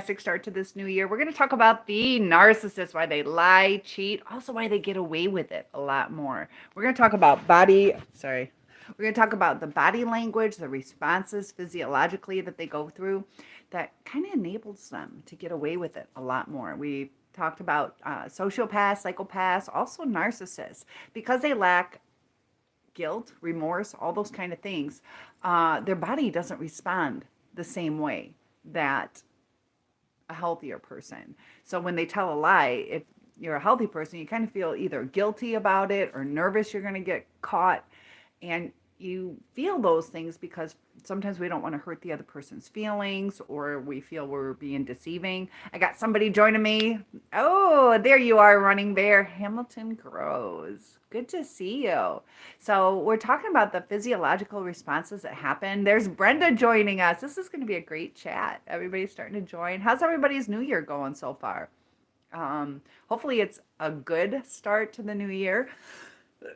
fantastic start to this new year. We're going to talk about the narcissist, why they lie, cheat, also why they get away with it a lot more. We're going to talk about we're going to talk about the body language, the responses physiologically that they go through that kind of enables them to get away with it a lot more. We talked about sociopaths, psychopaths, also narcissists, because they lack guilt, remorse, all those kind of things. Their body doesn't respond the same way that a healthier person. So when they tell a lie, if you're a healthy person, you kind of feel either guilty about it or nervous you're going to get caught. And you feel those things because sometimes we don't want to hurt the other person's feelings, or we feel we're being deceiving. I got somebody joining me. Oh, there you are, Running Bear. Hamilton Grows. Good to see you. So we're talking about the physiological responses that happen. There's Brenda joining us. This is going to be a great chat. Everybody's starting to join. How's everybody's new year going so far? Hopefully it's a good start to the new year.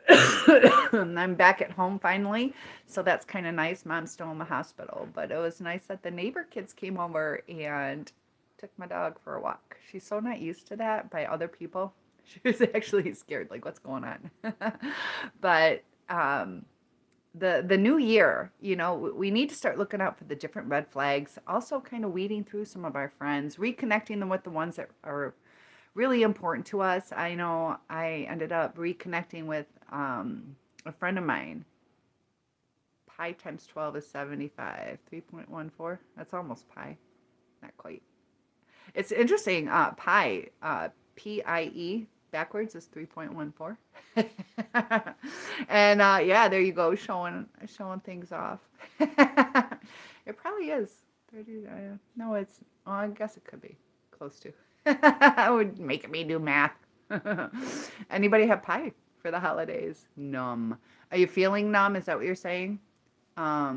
I'm back at home finally, so that's kind of nice. Mom's still in the hospital, but it was nice that the neighbor kids came over and took my dog for a walk. She's so not used to that by other people. She was actually scared, like, what's going on? But the new year, we need to start looking out for the different red flags. Also, kind of weeding through some of our friends, reconnecting them with the ones that are really important to us. I know I ended up reconnecting with a friend of mine. Pi times 12 is 75. 3.14. That's almost pi. Not quite. It's interesting. Pi, P-I-E, backwards is 3.14. And yeah, there you go, showing things off. It probably is 30. No, it's. Oh, I guess it could be close to. Would make me do math. Anybody have pie for the holidays? Numb. Are you feeling numb? Is that what you're saying? I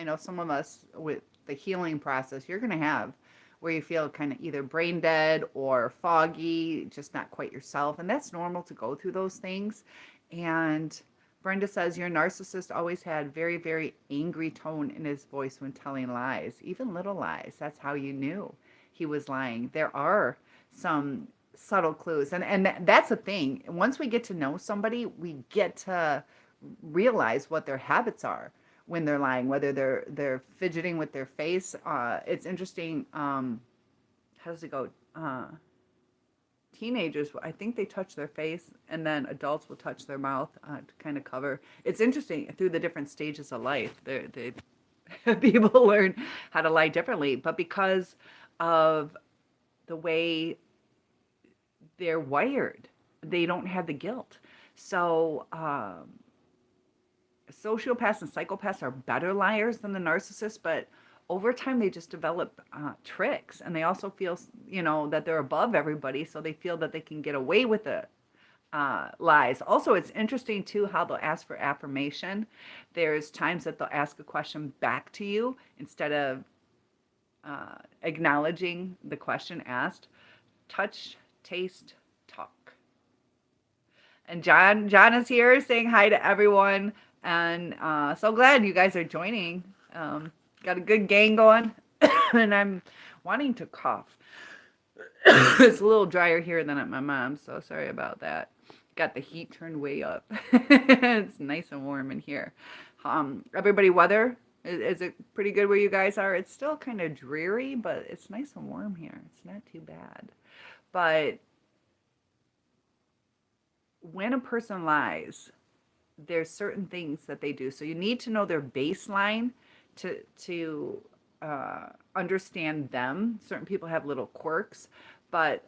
know some of us with the healing process you're going to have where you feel kind of either brain dead or foggy, just not quite yourself. And that's normal to go through those things. And Brenda says your narcissist always had very, very angry tone in his voice when telling lies, even little lies. That's how you knew he was lying. There are some subtle clues. And that's the thing. Once we get to know somebody, we get to realize what their habits are when they're lying, whether they're fidgeting with their face. It's interesting. How does it go? Teenagers, I think they touch their face, and then adults will touch their mouth to kind of cover. It's interesting through the different stages of life. They people learn how to lie differently, but because of the way they're wired, they don't have the guilt. So sociopaths and psychopaths are better liars than the narcissists, but over time they just develop tricks, and they also feel that they're above everybody, so they feel that they can get away with it. Lies. Also, it's interesting too how they'll ask for affirmation. There's times that they'll ask a question back to you instead of acknowledging the question asked. Touch, taste, talk. And John is here saying hi to everyone, and so glad you guys are joining. Got a good gang going, and I'm wanting to cough. It's a little drier here than at my mom's, so sorry about that. Got the heat turned way up. It's nice and warm in here. Everybody, weather, is it pretty good where you guys are? It's still kind of dreary, but it's nice and warm here. It's not too bad. But when a person lies, there's certain things that they do. So you need to know their baseline to understand them. Certain people have little quirks, but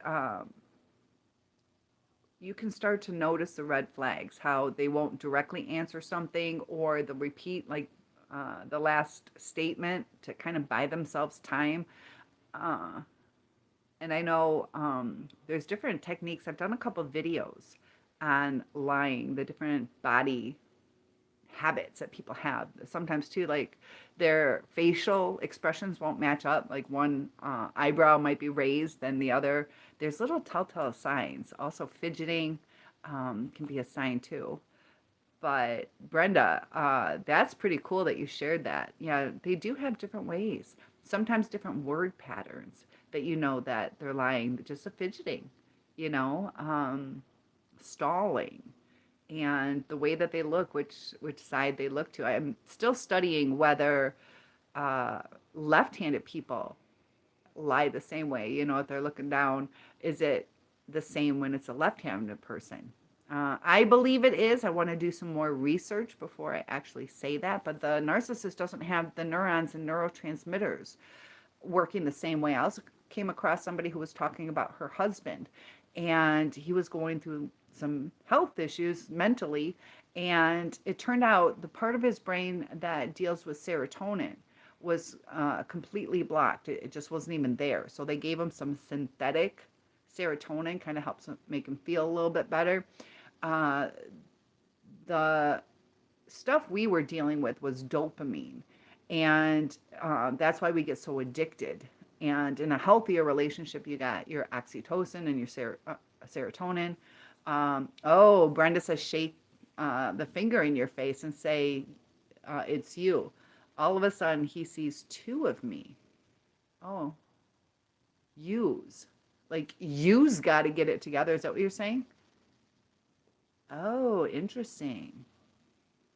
you can start to notice the red flags, how they won't directly answer something, or they'll repeat like the last statement to kind of buy themselves time. And I know there's different techniques. I've done a couple of videos on lying, the different body habits that people have. Sometimes too, like their facial expressions won't match up. Like one eyebrow might be raised than the other. There's little telltale signs. Also fidgeting can be a sign too. But Brenda, that's pretty cool that you shared that. Yeah, they do have different ways. sometimes different word patterns that you know that they're lying, just a fidgeting, you know, stalling, and the way that they look, which side they look to. I'm still studying whether uh, left-handed people lie the same way. You know, if they're looking down, is it the same when it's a left-handed person? I believe it is. I want to do some more research before I actually say that. But the narcissist doesn't have the neurons and neurotransmitters working the same way. I also came across somebody who was talking about her husband, and he was going through some health issues mentally, and it turned out the part of his brain that deals with serotonin was completely blocked. It just wasn't even there. So they gave him some synthetic serotonin, kind of helps make him feel a little bit better. Uh, the stuff we were dealing with was dopamine, and that's why we get so addicted. And in a healthier relationship, you got your oxytocin and your serotonin. Oh, Brenda says shake the finger in your face and say, it's you. All of a sudden, he sees two of me. Oh, yous. Like, yous got to get it together. Is that what you're saying? Oh, interesting.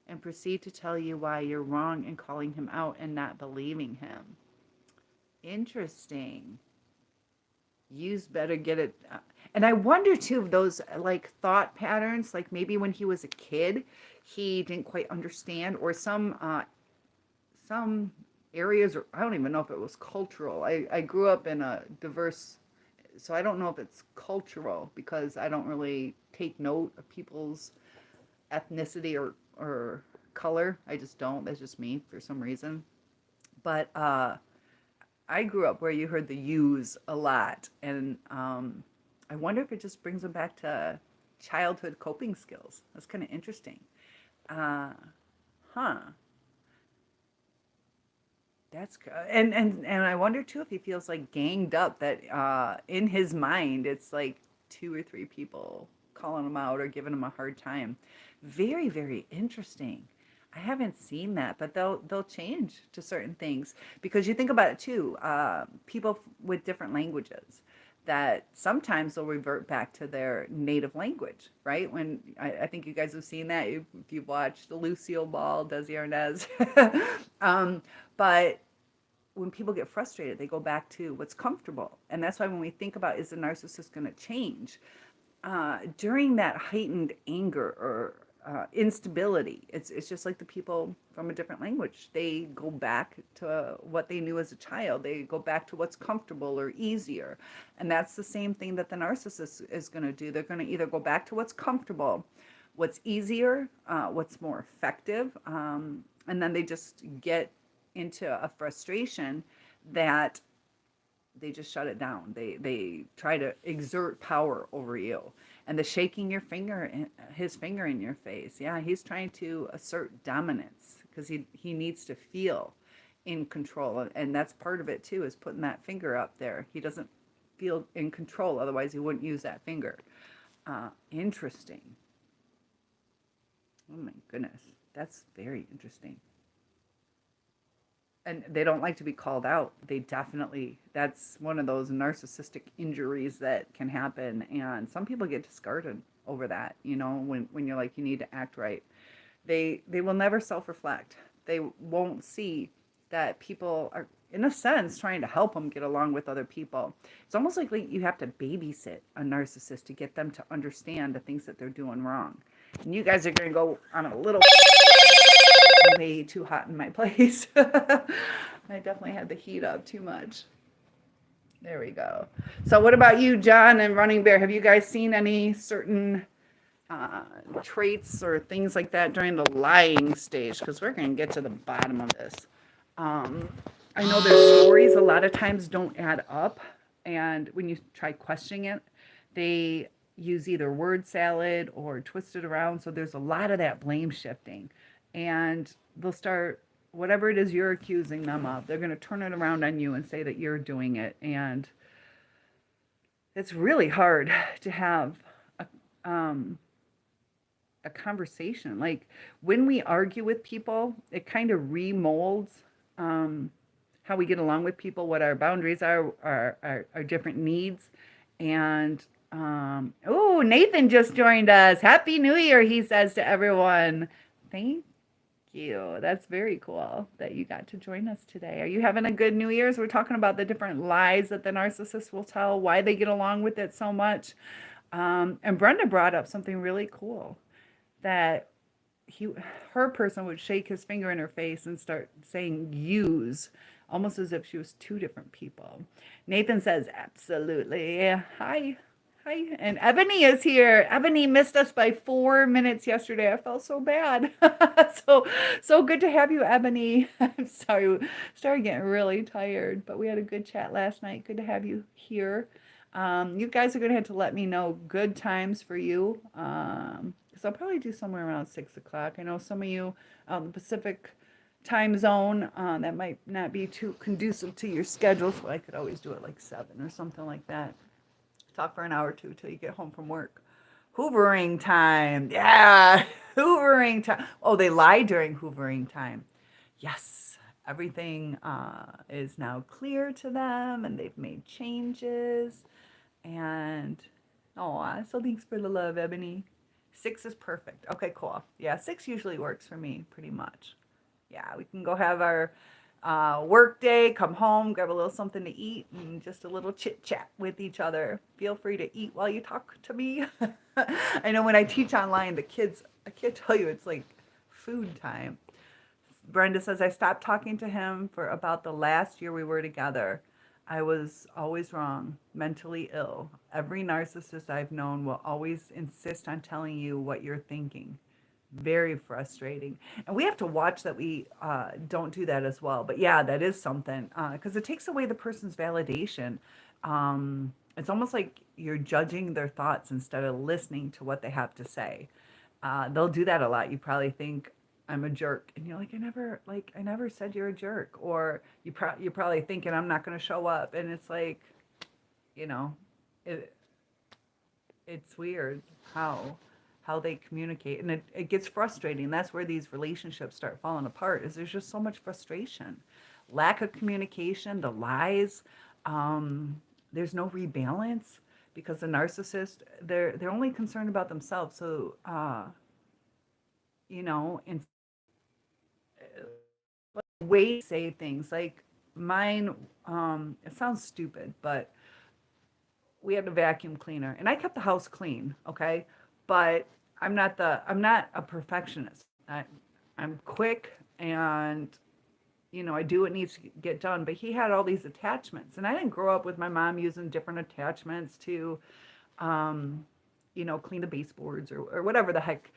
And proceed to tell you why you're wrong in calling him out and not believing him. Interesting. Yous better get it. And I wonder too, those like thought patterns, like maybe when he was a kid, he didn't quite understand, or some areas, or I don't even know if it was cultural. I grew up in a diverse, so I don't know if it's cultural because I don't really take note of people's ethnicity or color. I just don't. That's just me for some reason. But I grew up where you heard the yous a lot, and I wonder if it just brings them back to childhood coping skills. That's kind of interesting. Uh, huh. That's good. And I wonder too if he feels like ganged up, that in his mind it's like two or three people calling him out or giving him a hard time. Very, very interesting. I haven't seen that, but they'll change to certain things because you think about it too. People with different languages, that sometimes they'll revert back to their native language, right? When I think you guys have seen that if you've watched Lucille Ball, Desi Arnaz. But when people get frustrated, they go back to what's comfortable. And that's why when we think about, is the narcissist going to change? During that heightened anger or instability, it's just like the people from a different language. They go back to what they knew as a child. They go back to what's comfortable or easier. And that's the same thing that the narcissist is going to do. They're going to either go back to what's comfortable, what's easier, what's more effective, and then they just get into a frustration that they just shut it down. They try to exert power over you. And the shaking his finger in your face. Yeah, he's trying to assert dominance because he needs to feel in control. And that's part of it too, is putting that finger up there. He doesn't feel in control. Otherwise he wouldn't use that finger. Interesting. Oh my goodness. That's very interesting. And they don't like to be called out. They definitely, that's one of those narcissistic injuries that can happen. And some people get discarded over that, you know, when you're like, you need to act right. They will never self-reflect. They won't see that people are, in a sense, trying to help them get along with other people. It's almost like you have to babysit a narcissist to get them to understand the things that they're doing wrong. And you guys are going to go on a little way too hot in my place. I definitely had the heat up too much. There we go. So what about you, John and Running Bear? Have you guys seen any certain traits or things like that during the lying stage? Because we're going to get to the bottom of this. I know their stories a lot of times don't add up. And when you try questioning it, they use either word salad or twist it around. So there's a lot of that blame shifting. And they'll start, whatever it is you're accusing them of, they're going to turn it around on you and say that you're doing it. And it's really hard to have a conversation. Like when we argue with people, it kind of remolds how we get along with people, what our boundaries are, our different needs. And oh, Nathan just joined us. Happy New Year, he says to everyone. Thank you. That's very cool that you got to join us today. Are you having a good New Year's? We're talking about the different lies that the narcissist will tell, why they get along with it so much. And Brenda brought up something really cool, that her person would shake his finger in her face and start saying use, almost as if she was two different people. Nathan says, absolutely. Hi. Hi. And Ebony is here. Ebony missed us by 4 minutes yesterday. I felt so bad. So good to have you, Ebony. I'm sorry. Started getting really tired, but we had a good chat last night. Good to have you here. You guys are going to have to let me know good times for you. So I'll probably do somewhere around 6 o'clock. I know some of you out in the Pacific time zone, that might not be too conducive to your schedule, so I could always do it like 7 or something like that. Talk for an hour or two till you get home from work. Hoovering time. Yeah, hoovering time. Oh, they lie during hoovering time. Yes, everything is now clear to them, and they've made changes. And, oh, so thanks for the love, Ebony. 6 is perfect. Okay, cool. Yeah, 6 usually works for me pretty much. Yeah, we can go have our work day, come home, grab a little something to eat, and just a little chit chat with each other. Feel free to eat while you talk to me. I know when I teach online, the kids, I can't tell you, it's like food time. Brenda says, I stopped talking to him for about the last year we were together. I was always wrong, mentally ill. Every narcissist I've known will always insist on telling you what you're thinking. Very frustrating. And we have to watch that we don't do that as well. But yeah, that is something, because it takes away the person's validation. It's almost like you're judging their thoughts instead of listening to what they have to say. They'll do that a lot. You probably think, I'm a jerk, and you're like, I never said you're a jerk. Or you're probably thinking, I'm not going to show up, and it's like, you know, it's weird how they communicate, and it gets frustrating. That's where these relationships start falling apart, is there's just so much frustration, lack of communication, the lies. There's no rebalance, because the narcissist, they're only concerned about themselves. So you know, and way to say things like mine. It sounds stupid, but we had a vacuum cleaner, and I kept the house clean, okay? But I'm not a perfectionist. I'm quick, and I do what needs to get done. But he had all these attachments, and I didn't grow up with my mom using different attachments to, clean the baseboards or whatever the heck,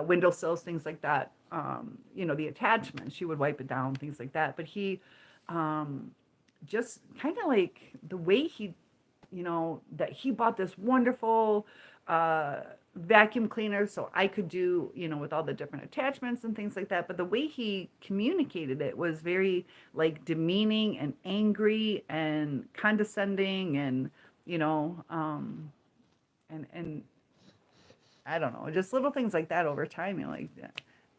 windowsills, things like that. The attachments, she would wipe it down, things like that. But he, just kind of like the way he, that he bought this wonderful vacuum cleaner so I could do, with all the different attachments and things like that. But the way he communicated it was very like demeaning and angry and condescending, and, and I don't know, just little things like that over time.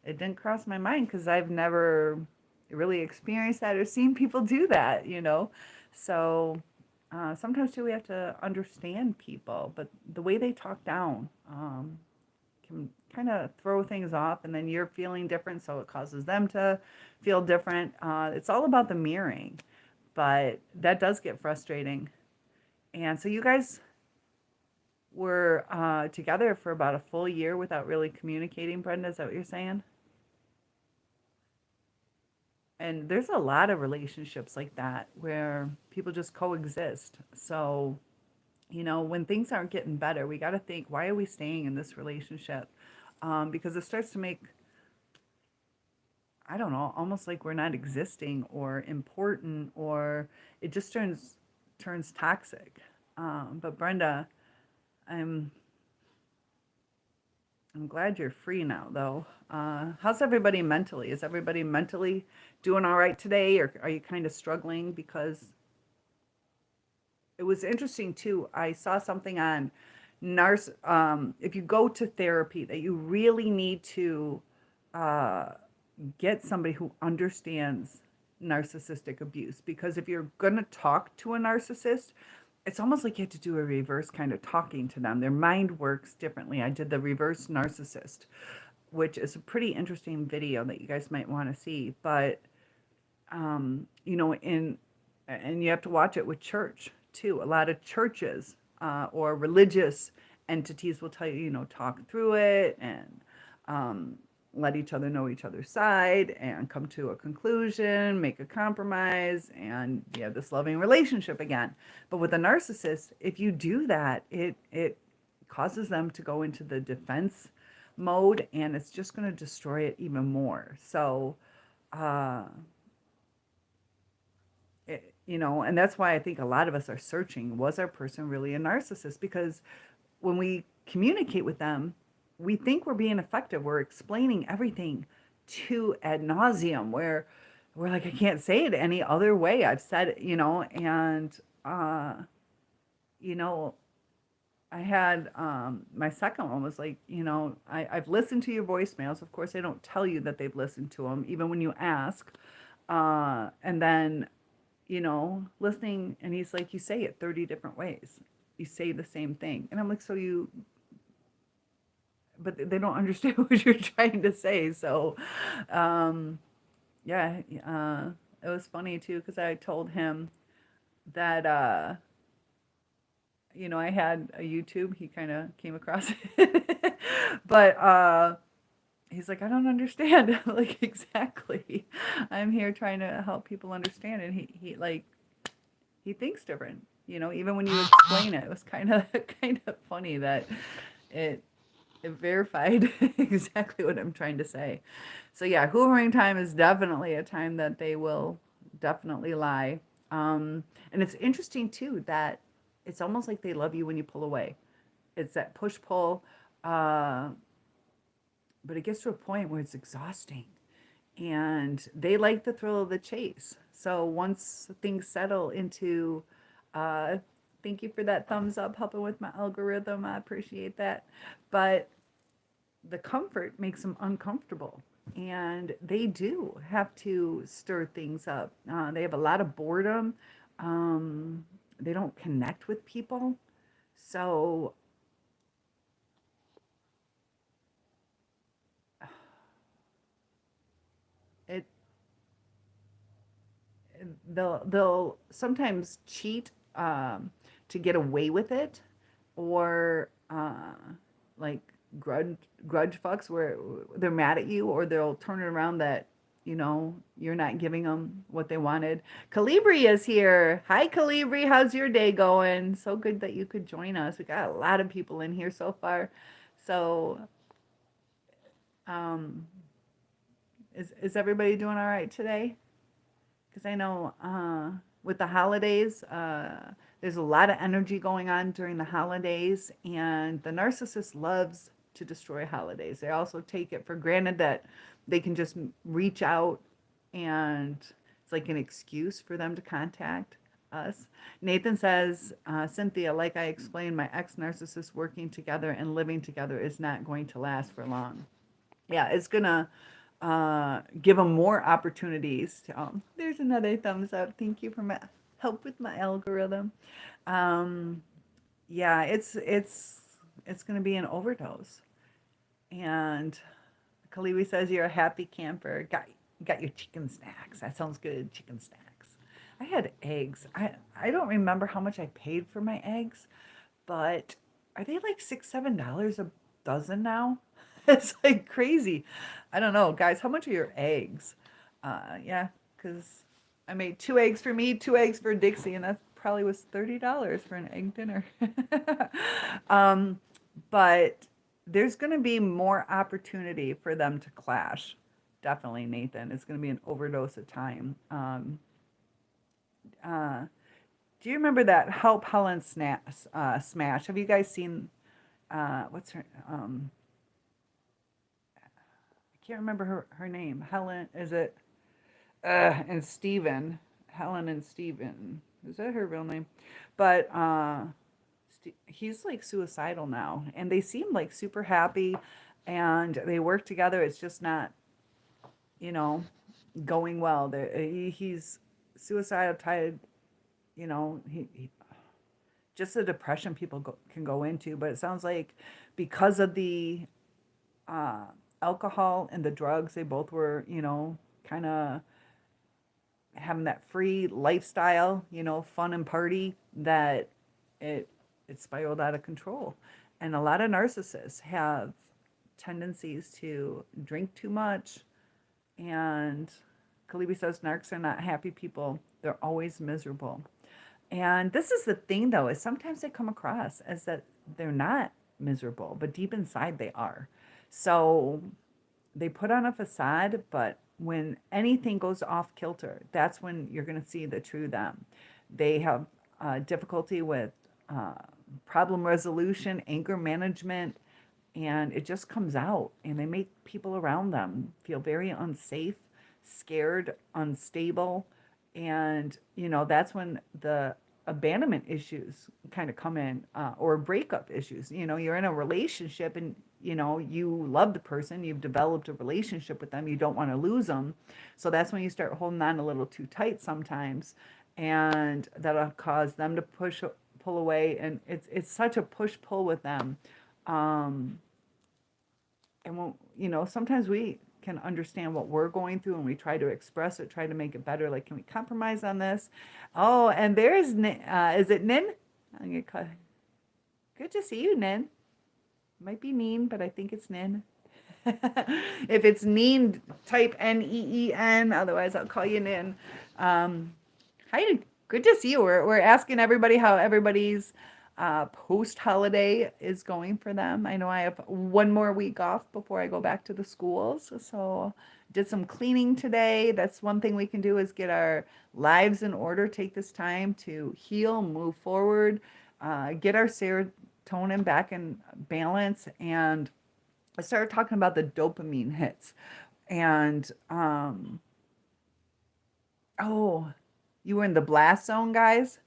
It didn't cross my mind, because I've never really experienced that or seen people do that, So sometimes too, we have to understand people, but the way they talk down can kind of throw things off, and then you're feeling different, so it causes them to feel different. It's all about the mirroring, but that does get frustrating. And so you guys were together for about a full year without really communicating, Brenda, is that what you're saying? And there's a lot of relationships like that where people just coexist. So, when things aren't getting better, we got to think, why are we staying in this relationship? Because it starts to make, I don't know, almost like we're not existing or important, or it just turns toxic. But Brenda, I'm glad you're free now, though. How's everybody mentally? Is everybody mentally doing all right today, or are you kind of struggling? Because it was interesting too. I saw something on if you go to therapy, that you really need to get somebody who understands narcissistic abuse, because if you're going to talk to a narcissist, it's almost like you have to do a reverse kind of talking to them. Their mind works differently. I did the reverse narcissist, which is a pretty interesting video that you guys might want to see. But you know, and you have to watch it with church too. A lot of churches or religious entities will tell you, you know, talk through it and let each other know each other's side and come to a conclusion, make a compromise, and you have this loving relationship again. But with a narcissist, if you do that, it causes them to go into the defense mode, and it's just going to destroy it even more. So, you know, and that's why I think a lot of us are searching, was our person really a narcissist? Because when we communicate with them, we think we're being effective. We're explaining everything to ad nauseum, where we're like, I can't say it any other way. I've said it, you know, and, you know, I had my second one was like, you know, I've listened to your voicemails. Of course, they don't tell you that they've listened to them, even when you ask. And then, you know, listening, and he's like, you say it 30 different ways. You say the same thing. And I'm like, so you, but they don't understand what you're trying to say. So, yeah, it was funny too, because I told him that, you know, I had a YouTube. He kind of came across it. But he's like, I don't understand. I'm like, exactly. I'm here trying to help people understand. And he like, he thinks different. You know, even when you explain it, it was kind of funny that it verified exactly what I'm trying to say. So yeah, hoovering time is definitely a time that they will definitely lie. And it's interesting too that it's almost like they love you when you pull away. It's that push pull, but it gets to a point where it's exhausting, and they like the thrill of the chase. So once things settle into, uh, thank you for that thumbs up, helping with my algorithm. I appreciate that. But the comfort makes them uncomfortable, and they do have to stir things up. They have a lot of boredom. They don't connect with people. So it they'll sometimes cheat to get away with it, or like grudge fucks, where they're mad at you, or they'll turn it around that, you know, you're not giving them what they wanted. Calibri is here. Hi, Calibri. How's your day going? So good that you could join us. We got a lot of people in here so far. So, um, is everybody doing all right today? Because I know with the holidays, there's a lot of energy going on during the holidays, and the narcissist loves to destroy holidays. They also take it for granted that they can just reach out, and it's like an excuse for them to contact us. Nathan says, Cynthia, like I explained, my ex-narcissist working together and living together is not going to last for long. Yeah, it's going to give them more opportunities. There's another thumbs up. Thank you for my help with my algorithm. Yeah, it's going to be an overdose. And Kaliwi says you're a happy camper. Got your chicken snacks. That sounds good. Chicken snacks. I had eggs. I don't remember how much I paid for my eggs, but are they like $6-7 a dozen now? It's like crazy. I don't know, guys. How much are your eggs? Yeah, because I made 2 eggs for me, 2 eggs for Dixie, and that probably was $30 for an egg dinner. But there's going to be more opportunity for them to clash. Definitely, Nathan. It's going to be an overdose of time. Do you remember that Help Helen Smash? Have you guys seen, what's her, I can't remember her name. Helen, is it? And Steven. Helen and Steven. Is that her real name? But he's like suicidal now. And they seem like super happy. And they work together. It's just not, you know, going well. He's suicidal, tied, he just the depression people can go into. But it sounds like because of the uh, alcohol and the drugs, they both were, kind of having that free lifestyle, fun and party, that it it spiraled out of control. And a lot of narcissists have tendencies to drink too much. And Kalibi says narcs are not happy people. They're always miserable. And this is the thing, though, is sometimes they come across as that they're not miserable, but deep inside they are. So they put on a facade, but when anything goes off kilter, that's when you're going to see the true them. They have difficulty with uh, problem resolution, anger management, and it just comes out. And they make people around them feel very unsafe, scared, unstable. And, that's when the abandonment issues kind of come in, or breakup issues. You're in a relationship and you love the person, you've developed a relationship with them, you don't want to lose them. So that's when you start holding on a little too tight sometimes, and that'll cause them to pull away. And it's such a push pull with them. um and when, sometimes we can understand what we're going through, and we try to express it, try to make it better, like, can we compromise on this? Oh, and there's is it Nin? I'm gonna call. Good to see you, Nin. Might be Neen, but I think it's Nin. If it's Neen, type Neen. Otherwise, I'll call you Nin. Hi, good to see you. We're asking everybody how everybody's post-holiday is going for them. I know I have one more week off before I go back to the schools. So did some cleaning today. That's one thing we can do, is get our lives in order, take this time to heal, move forward, get our serotonin back in balance. And I started talking about the dopamine hits. And oh, you were in the blast zone, guys.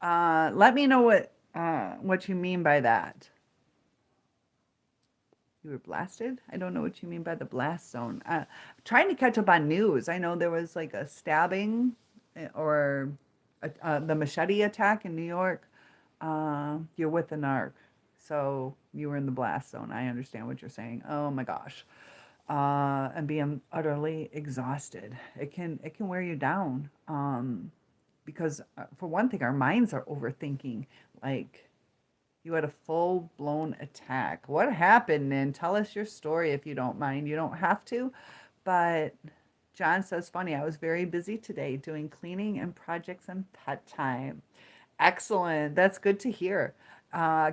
Let me know what you mean by that. You were blasted? I don't know what you mean by the blast zone. Trying to catch up on news. I know there was like a stabbing, or the machete attack in New York. You're with the narc. So you were in the blast zone. I understand what you're saying. Oh my gosh. And being utterly exhausted. It can wear you down. Because for one thing, our minds are overthinking. Like, you had a full blown attack. What happened? And tell us your story if you don't mind. You don't have to. But John says, funny, I was very busy today doing cleaning and projects and pet time. Excellent. That's good to hear.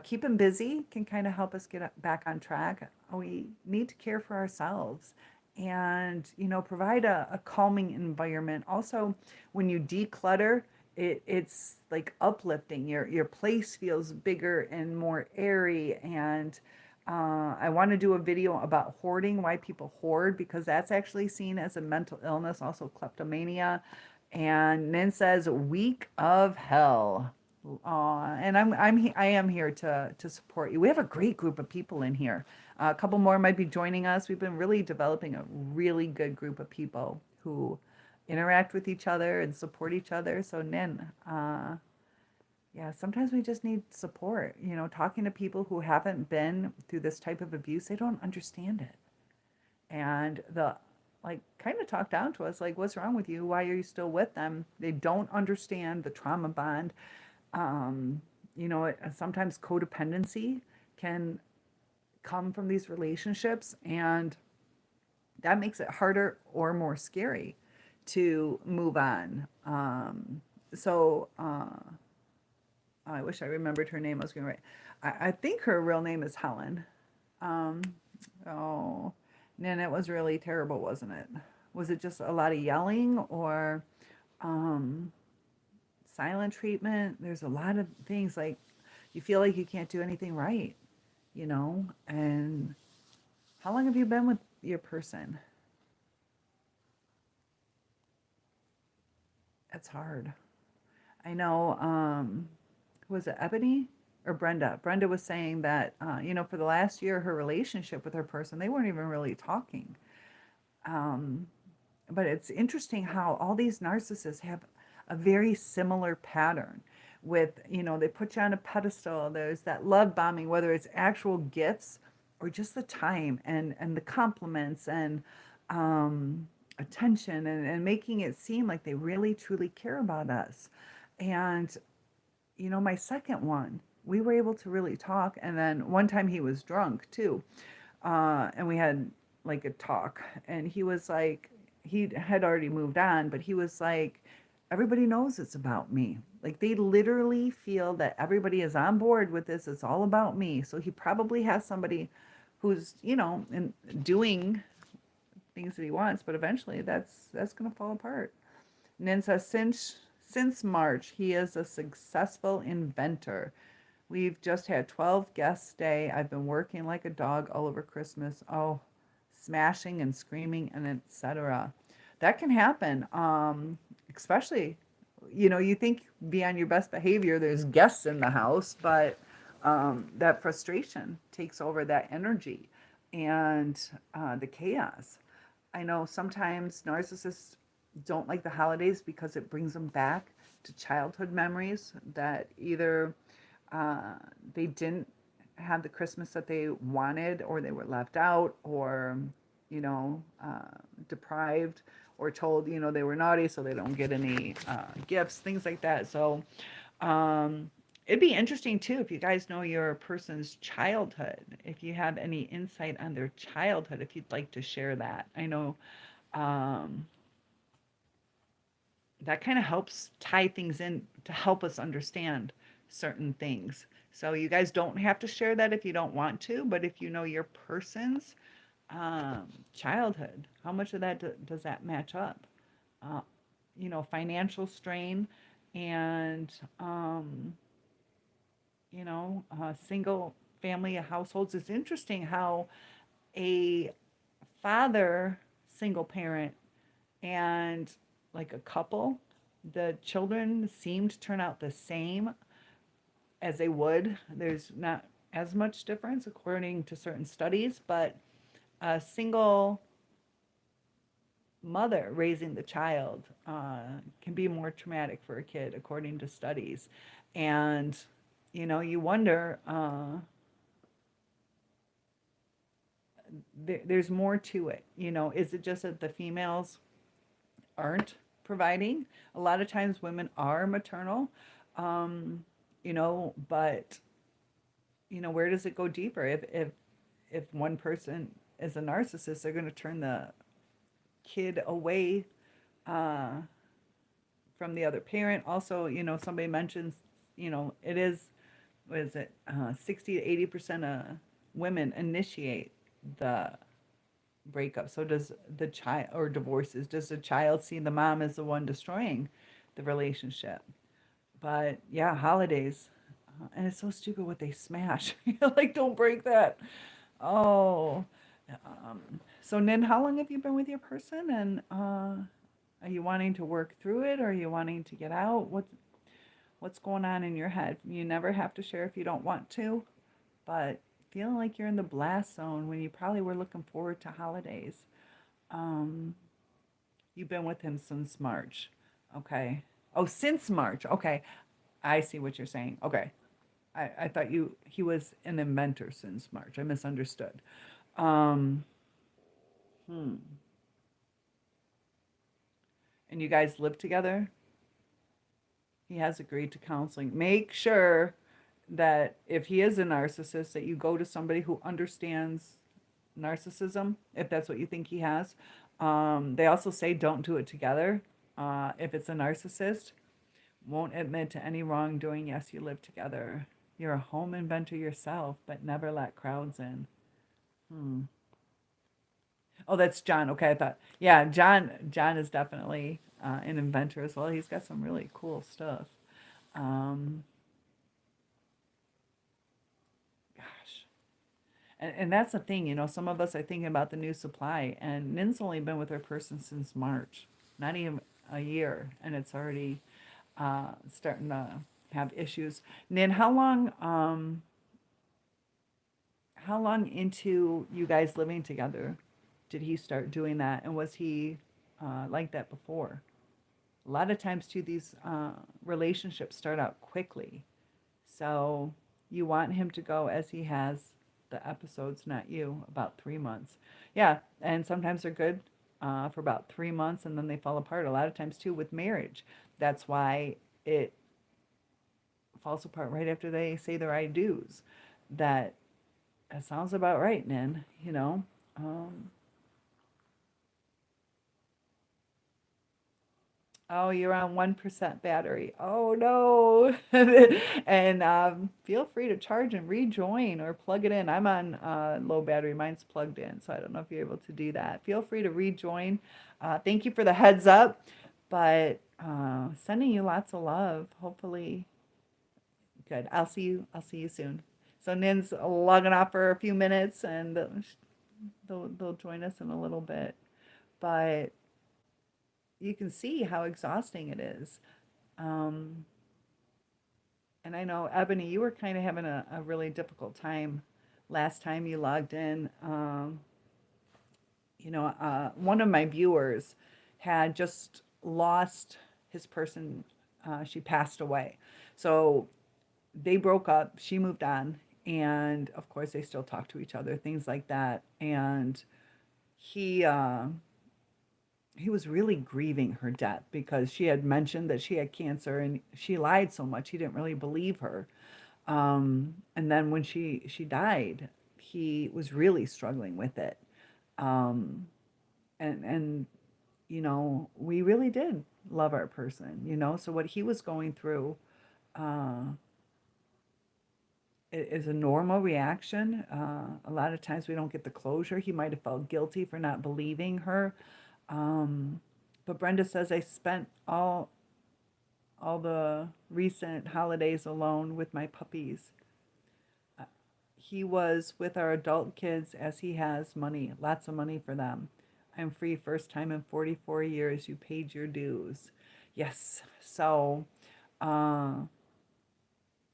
Keeping busy can kind of help us get back on track. We need to care for ourselves, and provide a calming environment. Also, when you declutter, it's like uplifting. Your place feels bigger and more airy. And I want to do a video about hoarding, why people hoard, because that's actually seen as a mental illness, also kleptomania. And Nin says, week of hell. And I am here to support you. We have a great group of people in here. A couple more might be joining us. We've been really developing a really good group of people who interact with each other and support each other. So Nin, yeah, sometimes we just need support. Talking to people who haven't been through this type of abuse, they don't understand it. And the like kind of talk down to us, like, what's wrong with you? Why are you still with them? They don't understand the trauma bond. um, Sometimes codependency can come from these relationships, and that makes it harder or more scary to move on. I wish I remembered her name. I was going to write. I think her real name is Helen. Um, oh, and it was really terrible, wasn't it? Was it just a lot of yelling, or um, silent treatment? There's a lot of things, like, you feel like you can't do anything right, And how long have you been with your person? That's hard. I know. Was it Ebony or Brenda? Brenda was saying that, for the last year, her relationship with her person, they weren't even really talking. Um, but it's interesting how all these narcissists have a very similar pattern with, they put you on a pedestal. There's that love bombing, whether it's actual gifts or just the time and the compliments and attention and making it seem like they really truly care about us. And my second one, we were able to really talk. And then one time he was drunk too. And we had like a talk. And he was like, he had already moved on, but he was like, everybody knows it's about me. Like they literally feel that everybody is on board with this. It's all about me. So he probably has somebody who's, doing things that he wants, but eventually that's going to fall apart. And then says since March, he is a successful inventor. We've just had 12 guests stay. I've been working like a dog all over Christmas. Oh, smashing and screaming and etc. That can happen. Especially, you think be on your best behavior. There's guests in the house, but that frustration takes over that energy and the chaos. I know sometimes narcissists don't like the holidays because it brings them back to childhood memories that either they didn't have the Christmas that they wanted, or they were left out, or deprived, or told they were naughty, so they don't get any gifts, things like that. So it'd be interesting too if you guys know your person's childhood, if you have any insight on their childhood, if you'd like to share that. I know that kind of helps tie things in to help us understand certain things. So you guys don't have to share that if you don't want to, but if you know your person's childhood, how much of that does that match up? Uh, financial strain and, single family households. It's interesting how a father, single parent, and like a couple, the children seem to turn out the same as they would. There's not as much difference according to certain studies, but a single mother raising the child can be more traumatic for a kid according to studies. And you wonder, there's more to it. Is it just that the females aren't providing? A lot of times women are maternal, but where does it go deeper? If one person is a narcissist, they're going to turn the kid away from the other parent. Also, somebody mentions, it is, what is it, 60 to 80% of women initiate the breakup. So does the child, or divorces, does the child see the mom as the one destroying the relationship? But yeah, holidays. And it's so stupid what they smash. Like, don't break that. Oh. So, Nin, how long have you been with your person? And are you wanting to work through it, or are you wanting to get out? What's going on in your head? You never have to share if you don't want to, but feeling like you're in the blast zone when you probably were looking forward to holidays. Um, you've been with him since March. Okay. Oh, since March. Okay. I see what you're saying. Okay. I thought he was an inventor since March. I misunderstood. Um, hmm. And you guys live together? He has agreed to counseling. Make sure that if he is a narcissist, that you go to somebody who understands narcissism, if that's what you think he has. They also say don't do it together. If it's a narcissist, won't admit to any wrongdoing. Yes, you live together. You're a home inventor yourself, but never let crowds in. Hmm. Oh, that's John. Okay, I thought, yeah, John is definitely an inventor as well. He's got some really cool stuff. Um, Gosh, and that's the thing. Some of us are thinking about the new supply, and Nin's only been with her person since March, not even a year, and it's already starting to have issues. Nin, how long into you guys living together did he start doing that? And was he like that before. A lot of times, too, these relationships start out quickly. So you want him to go as he has the episodes, not you, about 3 months. Yeah, and sometimes they're good for about 3 months and then they fall apart. A lot of times, too, with marriage. That's why it falls apart right after they say their I do's. That sounds about right, Nin, you know? Um, Oh, you're on 1% battery. Oh no. And feel free to charge and rejoin or plug it in. I'm on low battery. Mine's plugged in, so I don't know if you're able to do that. Feel free to rejoin. Thank you for the heads up, but sending you lots of love. Hopefully, good. I'll see you. I'll see you soon. So Nin's logging off for a few minutes, and they'll join us in a little bit. But you can see how exhausting it is. Um, and I know, Ebony, you were kind of having a really difficult time last time you logged in. One of my viewers had just lost his person. She passed away. So they broke up. She moved on. And of course, they still talk to each other, things like that. And he, uh, he was really grieving her death because she had mentioned that she had cancer and she lied so much he didn't really believe her. And then when she died, he was really struggling with it. Um, and we really did love our person, So what he was going through uh, is a normal reaction. A lot of times we don't get the closure. He might have felt guilty for not believing her. Um, but Brenda says I spent all the recent holidays alone with my puppies. Uh, He was with our adult kids as he has money, lots of money for them. I'm free first time in 44 years. You paid your dues. Yes. So, uh,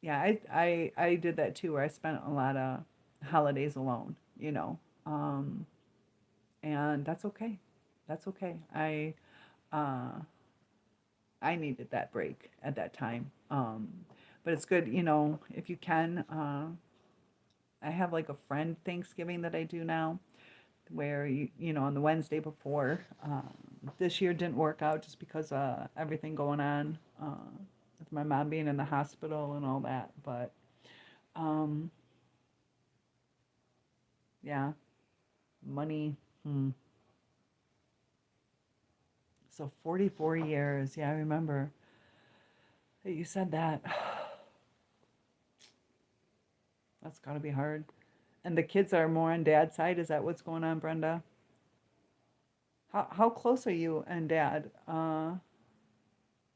yeah, I did that too, where I spent a lot of holidays alone. Um, and that's okay. That's okay. Uh, I needed that break at that time. But it's good, if you can. I have like a friend Thanksgiving that I do now, where on the Wednesday before. This year didn't work out just because everything going on with my mom being in the hospital and all that. But um, yeah, money. Hmm. So 44 years. Yeah, I remember that you said that. That's got to be hard. And the kids are more on dad's side. Is that what's going on, Brenda? How close are you and dad?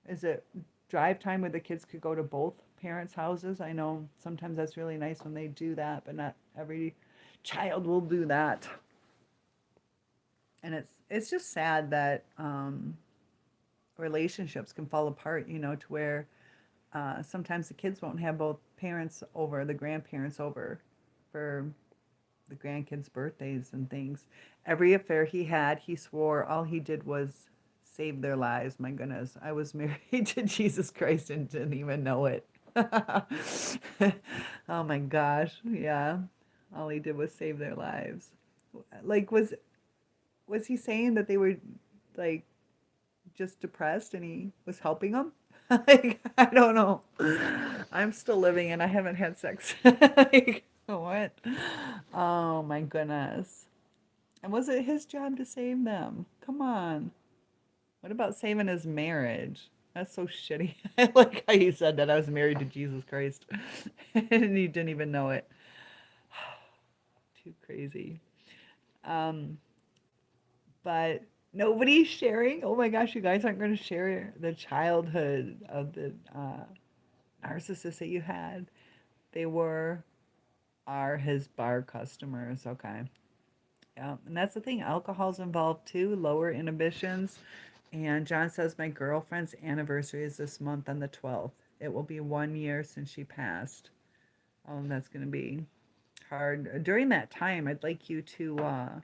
Is it drive time where the kids could go to both parents' houses? I know sometimes that's really nice when they do that, but not every child will do that. And it's just sad that relationships can fall apart, to where sometimes the kids won't have both parents over, the grandparents over for the grandkids' birthdays and things. Every affair he had, he swore all he did was save their lives. My goodness, I was married to Jesus Christ and didn't even know it. Oh my gosh, yeah. All he did was save their lives. Like, was he saying that they were like just depressed and he was helping them? Like, I don't know. I'm still living and I haven't had sex. Like, what? Oh my goodness. And was it his job to save them? Come on. What about saving his marriage? That's so shitty. I like how you said that I was married to Jesus Christ and you didn't even know it. Too crazy. Um, but nobody's sharing. Oh my gosh, you guys aren't going to share the childhood of the narcissist that you had. They are his bar customers. Okay. Yeah, and that's the thing. Alcohol's involved too, lower inhibitions. And John says, my girlfriend's anniversary is this month on the 12th. It will be 1 year since she passed. That's going to be hard. During that time, I'd like you to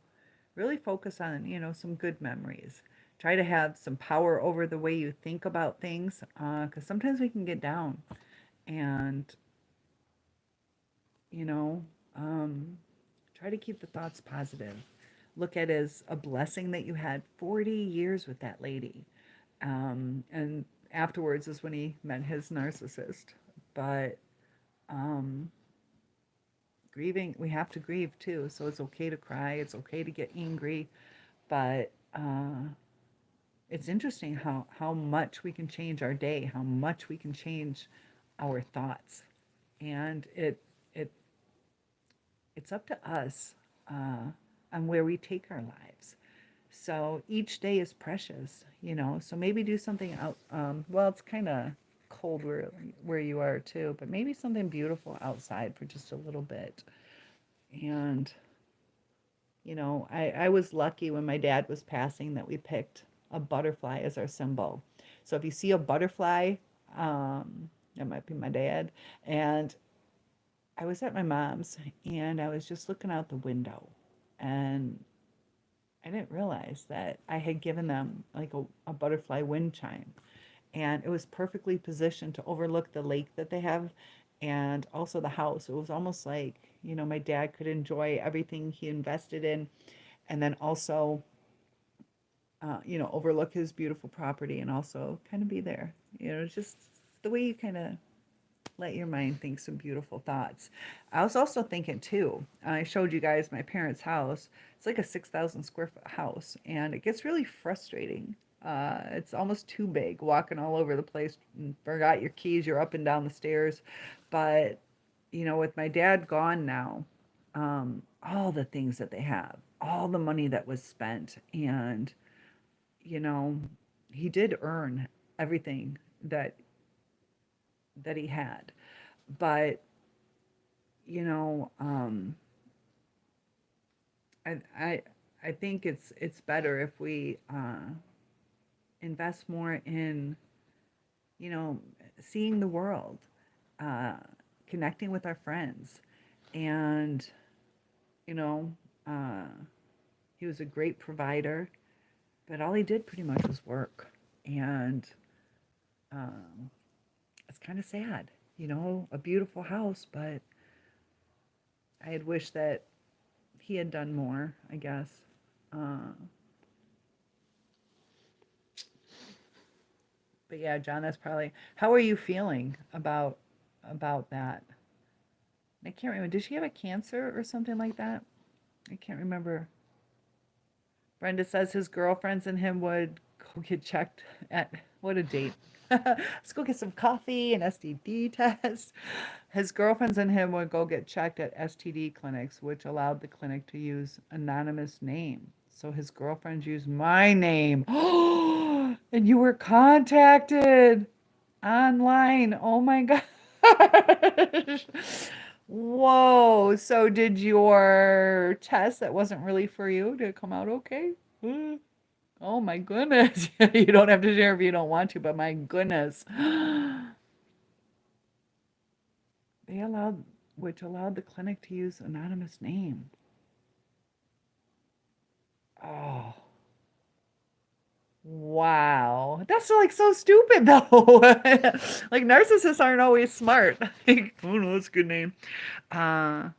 really focus on, some good memories. Try to have some power over the way you think about things, because sometimes we can get down. And, you know, um, try to keep the thoughts positive. Look at it as a blessing that you had 40 years with that lady. And afterwards is when he met his narcissist. But um, grieving, we have to grieve too. So it's okay to cry. It's okay to get angry. But it's interesting how much we can change our day, how much we can change our thoughts. And it it's up to us on where we take our lives. So each day is precious, So maybe do something out. Well, it's kind of cold where you are too, but maybe something beautiful outside for just a little bit. And I was lucky when my dad was passing that we picked a butterfly as our symbol. So if you see a butterfly, that might be my dad. And I was at my mom's and I was just looking out the window and I didn't realize that I had given them like a butterfly wind chime. And it was perfectly positioned to overlook the lake that they have and also the house. It was almost like, my dad could enjoy everything he invested in and then also, overlook his beautiful property and also kind of be there. Just the way you kind of let your mind think some beautiful thoughts. I was also thinking too, I showed you guys my parents' house. It's like a 6,000 square foot house and it gets really frustrating. It's almost too big, walking all over the place and forgot your keys, you're up and down the stairs. But, with my dad gone now, all the things that they have, all the money that was spent, and, you know, he did earn everything that he had. But, you know, um, I, I, I think it's better if we invest more in, seeing the world, uh, connecting with our friends, and you know, uh, he was a great provider, but all he did pretty much was work, and um, it's kind of sad, a beautiful house, but I had wished that he had done more, I guess. Uh, but yeah, John, that's probably. How are you feeling about that? I can't remember. Did she have a cancer or something like that? I can't remember. Brenda says his girlfriends and him would go get checked at what a date. Let's go get some coffee and STD test. His girlfriends and him would go get checked at STD clinics, which allowed the clinic to use anonymous name. So his girlfriends used my name. And you were contacted online. Oh my gosh. Whoa. So did your test that wasn't really for you, did it come out okay? Oh my goodness. You don't have to share if you don't want to, but my goodness. They allowed, which allowed the clinic to use anonymous name. Oh, wow. That's like so stupid though. Like narcissists aren't always smart. Like, oh no, that's a good name. Huh.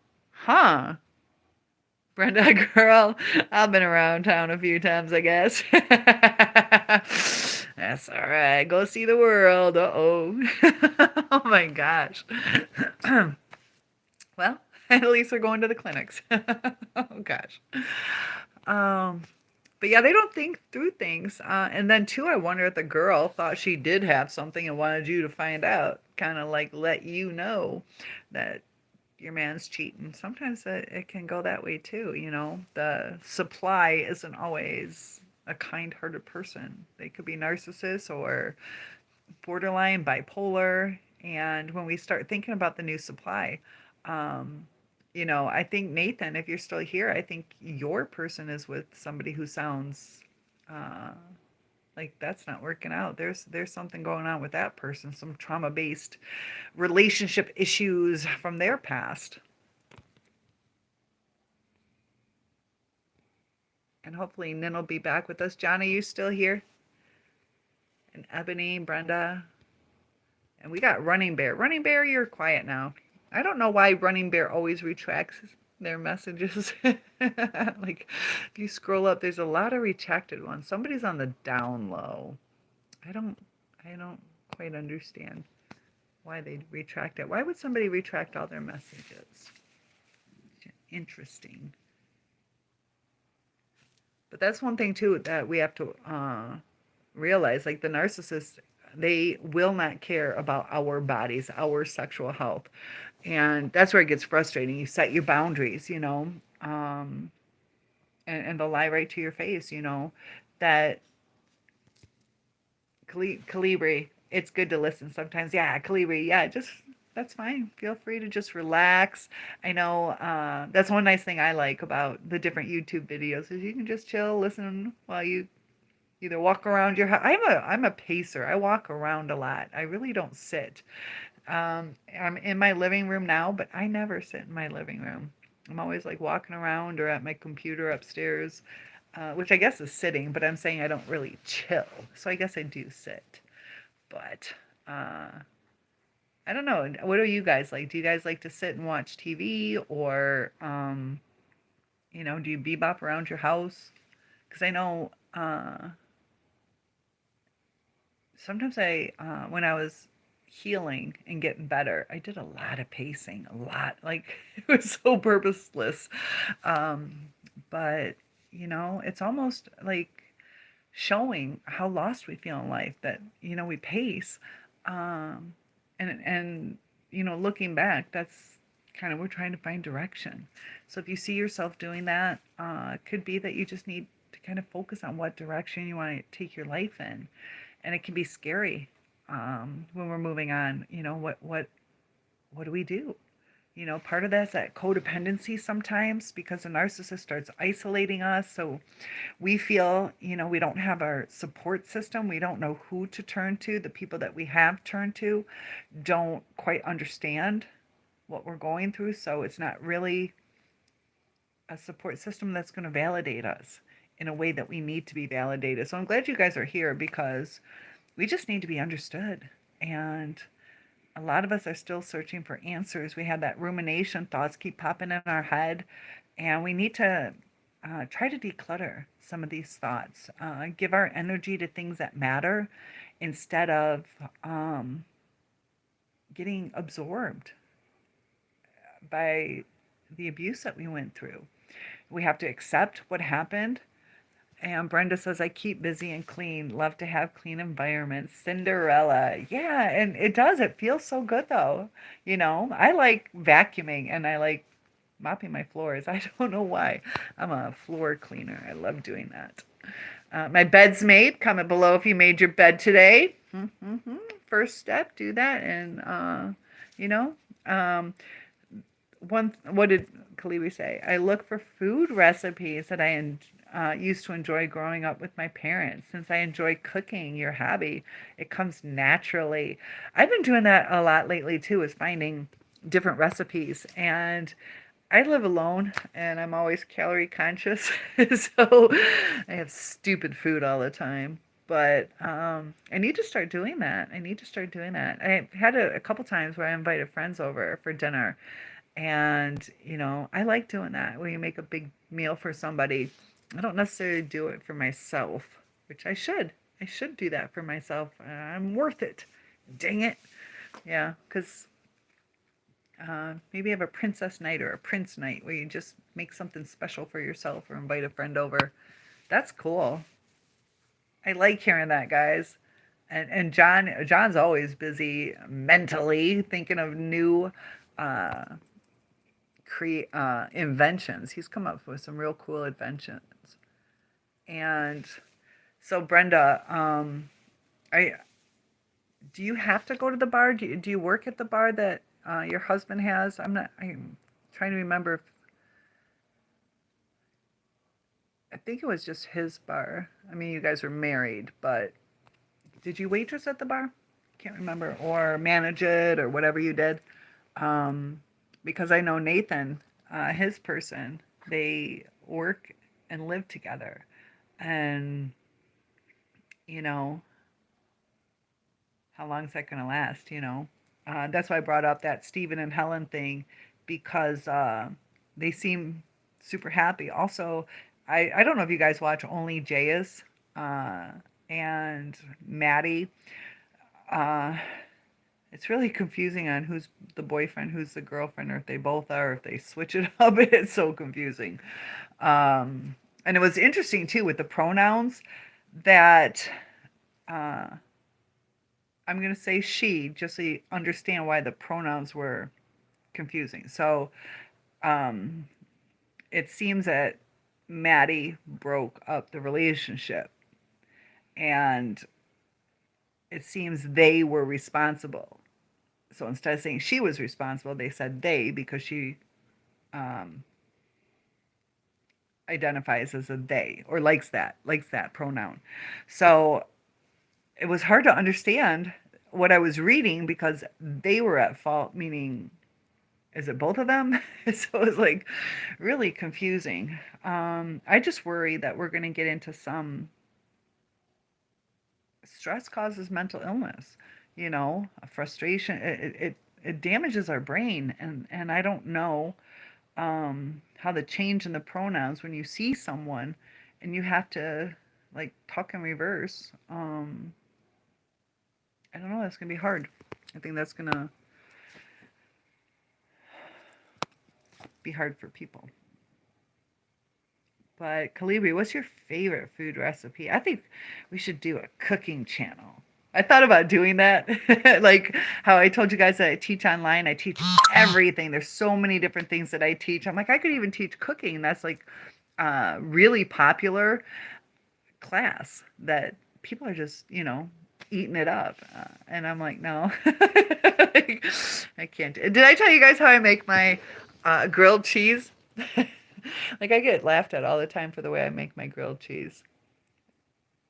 Brenda, girl, I've been around town a few times, I guess. That's all right. Go see the world. Uh-oh. Oh my gosh. Well, at least they're going to the clinics. Oh gosh. Um, but yeah, they don't think through things. And then too, I wonder if the girl thought she did have something and wanted you to find out, kind of like let you know that your man's cheating. Sometimes it can go that way too. The supply isn't always a kind-hearted person. They could be narcissists or borderline bipolar. And when we start thinking about the new supply, um, I think Nathan, if you're still here, I think your person is with somebody who sounds uh, like that's not working out. There's something going on with that person, some trauma-based relationship issues from their past. And hopefully Nin will be back with us. John, are you still here? And Ebony, Brenda. And we got Running Bear. Running Bear, you're quiet now. I don't know why Running Bear always retracts their messages. Like, if you scroll up, there's a lot of retracted ones. Somebody's on the down low. I don't quite understand why they retract it. Why would somebody retract all their messages? Interesting. But that's one thing too that we have to realize. Like the narcissist, they will not care about our bodies, our sexual health, and that's where it gets frustrating. You set your boundaries, and they'll lie right to your face, that Calibri, it's good to listen sometimes. Yeah, Calibri, yeah, just that's fine. Feel free to just relax. I know that's one nice thing I like about the different YouTube videos is you can just chill, listen while you either walk around your house. I'm a pacer. I walk around a lot. I really don't sit. I'm in my living room now, but I never sit in my living room. I'm always like walking around or at my computer upstairs, which I guess is sitting, but I'm saying I don't really chill. So I guess I do sit. But I don't know. What do you guys like? Do you guys like to sit and watch TV or, do you bebop around your house? Because I know sometimes when I was healing and getting better, I did a lot of pacing, a lot. Like it was so purposeless. But, it's almost like showing how lost we feel in life that, we pace. And looking back, that's kind of, we're trying to find direction. So if you see yourself doing that, it could be that you just need to kind of focus on what direction you want to take your life in. And it can be scary when we're moving on. What do we do? Part of that's that codependency sometimes because the narcissist starts isolating us. So we feel, we don't have our support system. We don't know who to turn to. The people that we have turned to don't quite understand what we're going through. So it's not really a support system that's going to validate us in a way that we need to be validated. So I'm glad you guys are here because we just need to be understood. And a lot of us are still searching for answers. We have that rumination, thoughts keep popping in our head, and we need to try to declutter some of these thoughts, give our energy to things that matter instead of getting absorbed by the abuse that we went through. We have to accept what happened. And Brenda says, I keep busy and clean. Love to have clean environments. Cinderella. Yeah, and it does. It feels so good, though. I like vacuuming and I like mopping my floors. I don't know why. I'm a floor cleaner. I love doing that. My bed's made. Comment below if you made your bed today. First step, do that. And, what did Kaliwi say? I look for food recipes that I used to enjoy growing up with my parents. Since I enjoy cooking, your hobby, it comes naturally. I've been doing that a lot lately too, is finding different recipes. And I live alone and I'm always calorie conscious. So I have stupid food all the time. But I need to start doing that. I had a couple times where I invited friends over for dinner. And, I like doing that, where you make a big meal for somebody. I don't necessarily do it for myself, which I should. I should do that for myself. I'm worth it. Dang it. Yeah, because maybe have a princess night or a prince night where you just make something special for yourself or invite a friend over. That's cool. I like hearing that, guys. And John's always busy mentally thinking of new inventions. He's come up with some real cool inventions. And so Brenda, do you have to go to the bar? Do you work at the bar that your husband has? I'm trying to remember if I think it was just his bar. I mean, you guys were married, but did you waitress at the bar? Can't remember, or manage it, or whatever you did. Because I know Nathan, his person, they work and live together. And, you know, how long is that going to last, you know? That's why I brought up that Stephen and Helen thing, because they seem super happy. Also, I don't know if you guys watch Only Jayas uh, and Maddie. Uh, it's really confusing on who's the boyfriend, who's the girlfriend, or if they both are, if they switch it up. It's so confusing. And it was interesting too with the pronouns that uh, I'm going to say she, just so you understand why the pronouns were confusing. So um, it seems that Maddie broke up the relationship, and it seems they were responsible. So instead of saying she was responsible, they said they, because she um, identifies as a they, or likes that pronoun. So it was hard to understand what I was reading because they were at fault, meaning, is it both of them? So it was like really confusing. I just worry that we're going to get into some stress causes mental illness, you know, frustration. It damages our brain. And I don't know how the change in the pronouns when you see someone and you have to like talk in reverse. I don't know. That's going to be hard. I think that's going to be hard for people. But Calibri, what's your favorite food recipe? I think we should do a cooking channel. I thought about doing that. Like how I told you guys that I teach online. I teach everything. There's so many different things that I teach. I'm like, I could even teach cooking. That's like really popular class that people are just, you know, eating it up. And I'm like, no, I can't. Did I tell you guys how I make my grilled cheese? Like I get laughed at all the time for the way I make my grilled cheese.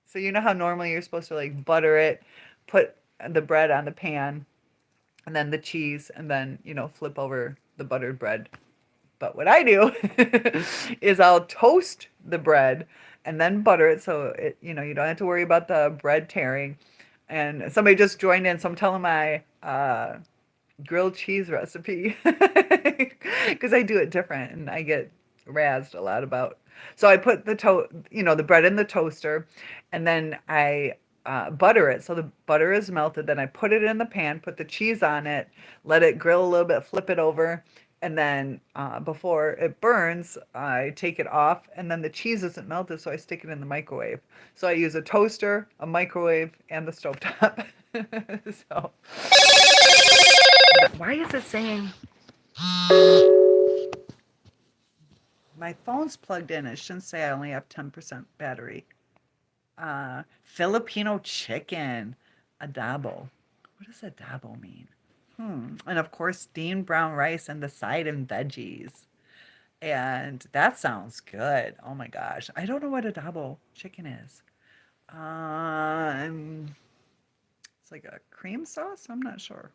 So you know how normally you're supposed to like butter it, put the bread on the pan, and then the cheese, and then, you know, flip over the buttered bread. But what I do is I'll toast the bread and then butter it so it, you know, you don't have to worry about the bread tearing. And somebody just joined in, so I'm telling my grilled cheese recipe because I do it different and I get razzed a lot about. So I put the bread in the toaster, and then I butter it. So the butter is melted. Then I put it in the pan, put the cheese on it, let it grill a little bit, flip it over, and then before it burns, I take it off, and then the cheese isn't melted, so I stick it in the microwave. So I use a toaster, a microwave, and the stovetop. So why is it saying my phone's plugged in? It shouldn't say I only have 10% battery. Filipino chicken, adobo. What does adobo mean? And of course, steamed brown rice and the side and veggies. And that sounds good. Oh my gosh. I don't know what adobo chicken is. It's like a cream sauce? I'm not sure.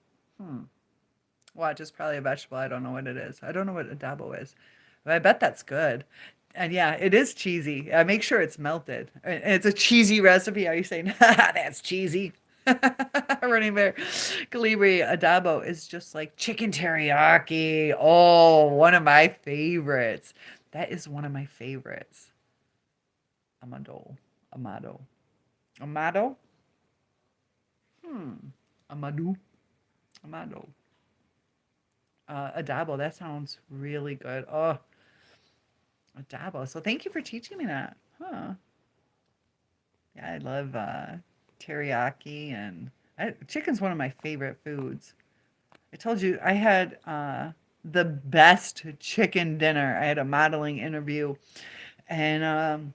Watch, it's probably a vegetable. I don't know what it is. I don't know what adobo is. But I bet that's good. And yeah, it is cheesy. Make sure it's melted. And it's a cheesy recipe. Are you saying, that's cheesy? Running Bear. Calibri adobo is just like chicken teriyaki. Oh, one of my favorites. That is one of my favorites. Amado. Amado. Amado? Amado. Amado. Adobo. That sounds really good. Oh, adobo. So thank you for teaching me that. Huh. Yeah, I love teriyaki, and chicken's one of my favorite foods. I told you I had the best chicken dinner. I had a modeling interview, and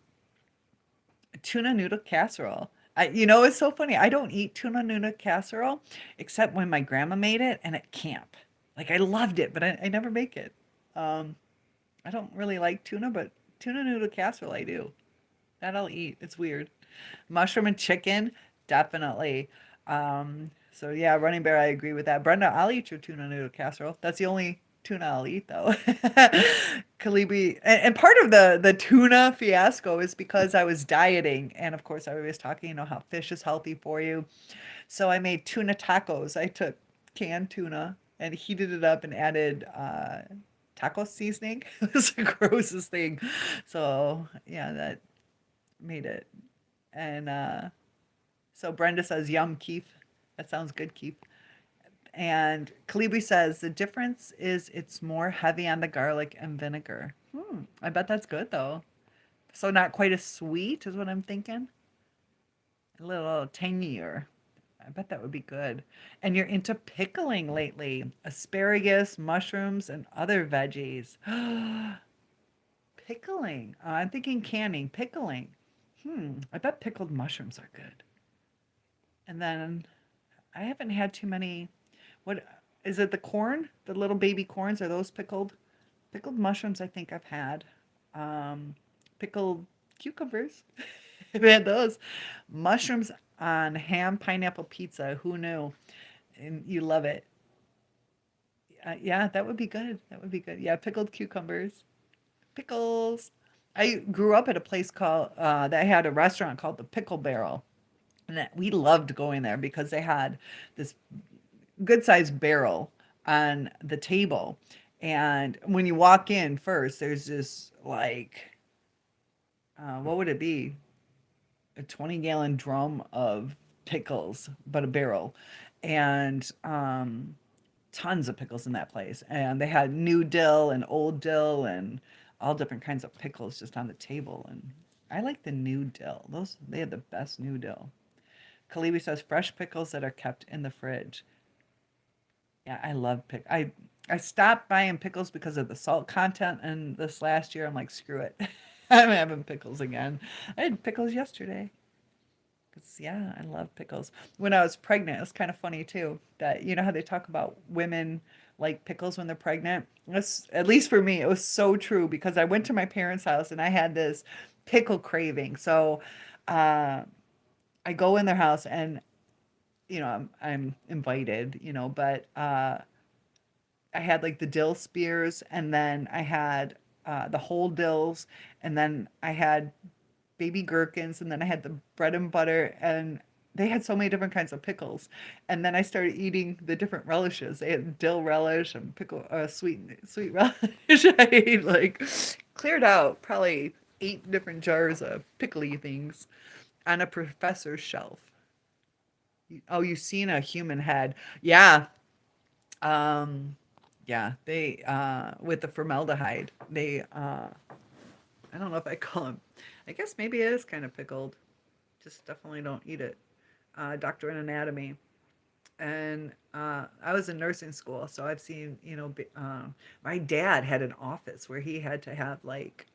tuna noodle casserole. It's so funny. I don't eat tuna noodle casserole except when my grandma made it and at camp. Like I loved it, but I never make it. Um, I don't really like tuna, but tuna noodle casserole I do. That I'll eat. It's weird. Mushroom and chicken, definitely. So yeah, Running Bear, I agree with that. Brenda, I'll eat your tuna noodle casserole. That's the only tuna I'll eat though. Kalibi, and part of the tuna fiasco is because I was dieting, and of course I was talking, how fish is healthy for you. So I made tuna tacos. I took canned tuna and heated it up and added taco seasoning. It was the grossest thing. So yeah, that made it. And so Brenda says, "Yum, Keith." That sounds good, Keith. And Kalibi says the difference is it's more heavy on the garlic and vinegar. I bet that's good though. So not quite as sweet is what I'm thinking. A little tangier. I bet that would be good. And you're into pickling lately. Asparagus, mushrooms, and other veggies. Pickling. I'm thinking canning. Pickling. I bet pickled mushrooms are good. And then I haven't had too many. What is it? The corn? The little baby corns? Are those pickled? Pickled mushrooms, I think I've had. Pickled cucumbers. I've had those. Mushrooms on ham pineapple pizza. Who knew? And you love it. Yeah, that would be good. That would be good. Yeah, pickled cucumbers. Pickles. I grew up at a place called, that had a restaurant called the Pickle Barrel. And we loved going there because they had this good sized barrel on the table. And when you walk in first, there's this like, what would it be? A 20-gallon drum of pickles, but a barrel. And tons of pickles in that place. And they had new dill and old dill and all different kinds of pickles just on the table. And I like the new dill. They had the best new dill. Kalibi says fresh pickles that are kept in the fridge. Yeah, I love pick. I stopped buying pickles because of the salt content, and this last year I'm like, screw it. I'm having pickles again. I had pickles yesterday. 'Cause, yeah, I love pickles. When I was pregnant, it's kind of funny too that how they talk about women like pickles when they're pregnant. That's, at least for me, it was so true because I went to my parents' house and I had this pickle craving. So uh, I go in their house and I'm invited, but I had like the dill spears, and then I had the whole dills, and then I had baby gherkins, and then I had the bread and butter, and they had so many different kinds of pickles. And then I started eating the different relishes. They had dill relish and pickle, sweet relish. I ate like cleared out probably 8 different jars of pickly things on a professor's shelf. Oh, you've seen a human head? Yeah. Um, yeah. They with the formaldehyde. I don't know if I call them. I guess maybe it is kind of pickled. Just definitely don't eat it. Doctor in Anatomy, and I was in nursing school, so I've seen. My dad had an office where he had to have like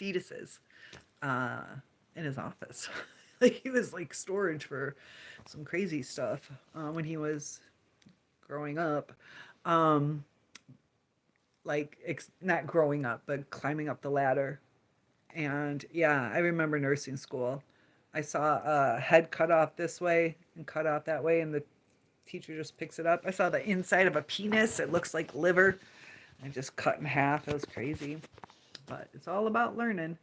fetuses uh, in his office. Like he was like storage for some crazy stuff when he was growing up. Um, like not growing up, but climbing up the ladder. And yeah, I remember nursing school. I saw a head cut off this way and cut off that way, and the teacher just picks it up. I saw the inside of a penis. It looks like liver. I just cut in half. It was crazy. But it's all about learning.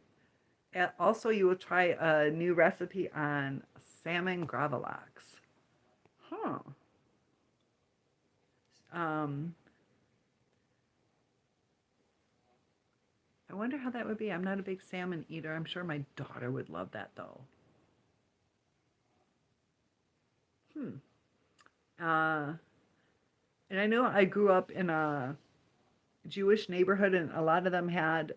And also, you will try a new recipe on salmon gravlax. Huh. Um, I wonder how that would be. I'm not a big salmon eater. I'm sure my daughter would love that though. Hmm. Uh, and I know I grew up in a Jewish neighborhood, and a lot of them had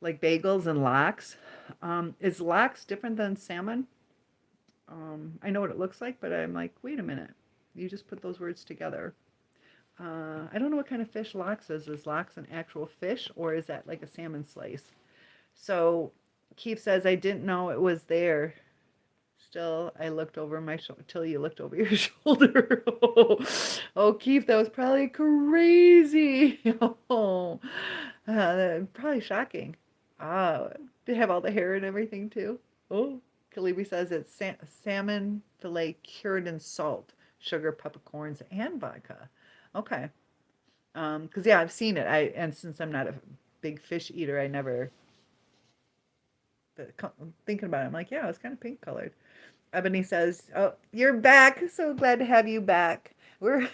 like bagels and lox. Is lox different than salmon? I know what it looks like, but I'm like, wait a minute. You just put those words together. I don't know what kind of fish lox is. Is lox an actual fish, or is that like a salmon slice? So Keith says, I didn't know it was there. Still, I looked over my shoulder till you looked over your shoulder. Oh, Keith, that was probably crazy. Oh, probably shocking. They have all the hair and everything too. Oh, Kalibi says it's salmon fillet cured in salt, sugar, peppercorns, and vodka. Okay. Because yeah, I've seen it. And since I'm not a big fish eater, I never. But thinking about it, I'm like, yeah, it's kind of pink colored. Ebony says, "Oh, you're back. So glad to have you back. We're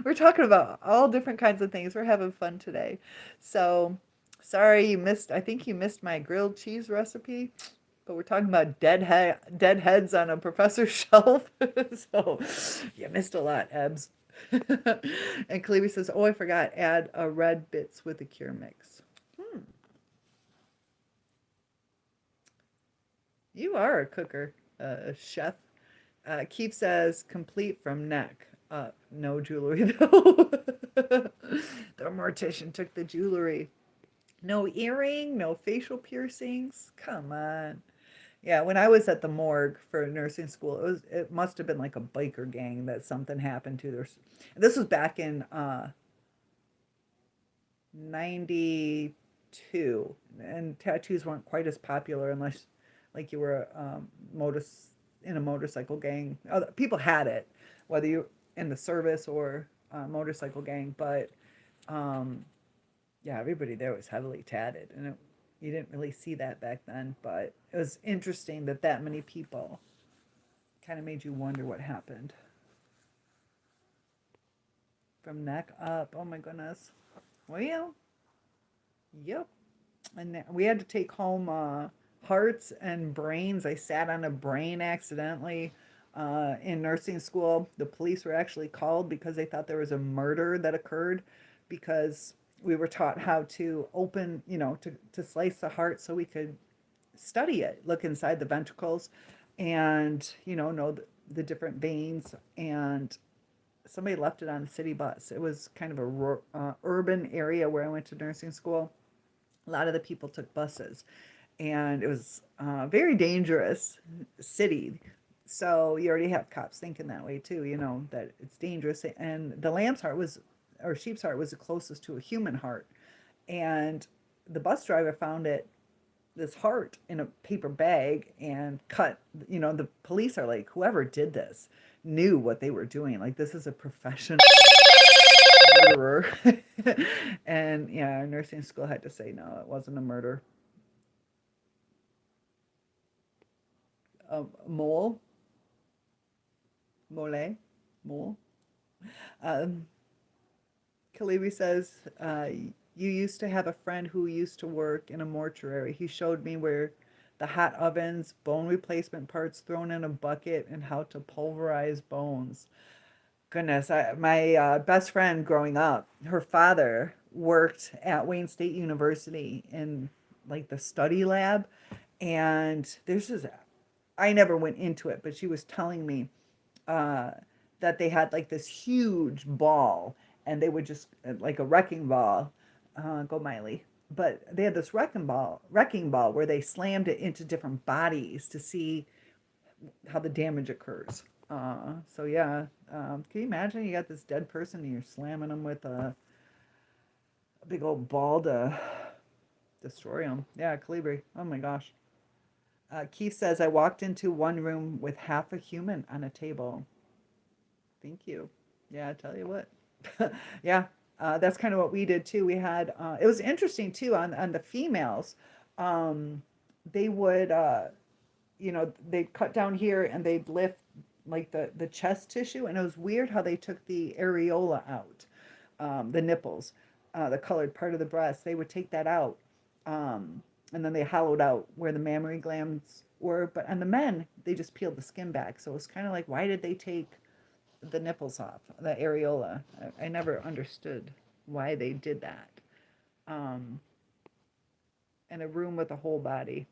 we're talking about all different kinds of things. We're having fun today. So sorry you missed. I think you missed my grilled cheese recipe, but we're talking about dead heads on a professor's shelf. So you missed a lot, Ebs." And Clevie says, "Oh, I forgot. Add a red bits with the cure mix." Hmm. You are a cooker, a chef. Keith says, complete from neck up. No jewelry, though. The mortician took the jewelry. No earring, no facial piercings. Come on. Yeah, when I was at the morgue for nursing school, it must have been like a biker gang that something happened to. This was back in 92, and tattoos weren't quite as popular unless like you were in a motorcycle gang. Other people had it, whether you in the service or motorcycle gang, but um, yeah, everybody there was heavily tatted, and you didn't really see that back then. But it was interesting that that many people kind of made you wonder what happened from neck up. Oh my goodness. Well, yep. And we had to take home hearts and brains. I sat on a brain accidentally in nursing school. The police were actually called because they thought there was a murder that occurred because we were taught how to open, to slice the heart so we could study it, look inside the ventricles and, know the different veins. And somebody left it on a city bus. It was kind of a urban area where I went to nursing school. A lot of the people took buses, and it was a very dangerous city. So you already have cops thinking that way too, that it's dangerous. And the lamb's heart or sheep's heart was the closest to a human heart. And the bus driver found this heart in a paper bag and cut. The police are like, whoever did this knew what they were doing. Like, this is a professional murderer. And yeah, our nursing school had to say, no, it wasn't a murder. Mole, mole. Um, Kalibi says, you used to have a friend who used to work in a mortuary. He showed me where the hot ovens, bone replacement parts thrown in a bucket, and how to pulverize bones. Goodness, my best friend growing up, her father worked at Wayne State University in like the study lab. And I never went into it, but she was telling me uh, that they had like this huge ball, and they would just like a wrecking ball, go Miley. But they had this wrecking ball where they slammed it into different bodies to see how the damage occurs. So yeah, can you imagine you got this dead person and you're slamming them with a big old ball to destroy them? Yeah, Calibri. Oh my gosh. Keith says, I walked into one room with half a human on a table. Thank you. Yeah, I tell you what. Yeah, that's kind of what we did too. We had, it was interesting too on the females. They would, they'd cut down here and they'd lift like the chest tissue. And it was weird how they took the areola out, the nipples, the colored part of the breast. They would take that out. And then they hollowed out where the mammary glands were. But on the men, they just peeled the skin back. So it was kind of like, why did they take the nipples off, the areola? I never understood why they did that. In a room with a whole body.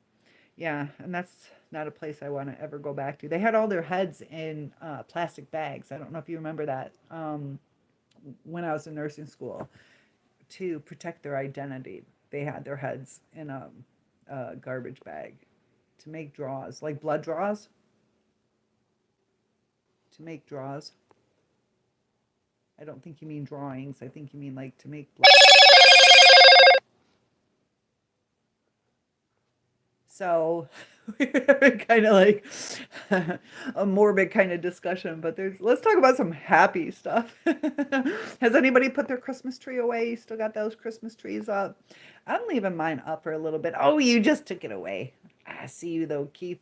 Yeah, and that's not a place I want to ever go back to. They had all their heads in plastic bags. I don't know if you remember that, when I was in nursing school, to protect their identity. They had their heads in a garbage bag to make draws, like blood draws. To make draws. I don't think you mean drawings. I think you mean like to make blood. So we're having kind of like a morbid kind of discussion, but let's talk about some happy stuff. Has anybody put their Christmas tree away? You still got those Christmas trees up? I'm leaving mine up for a little bit. Oh, you just took it away. I see you though, Keith.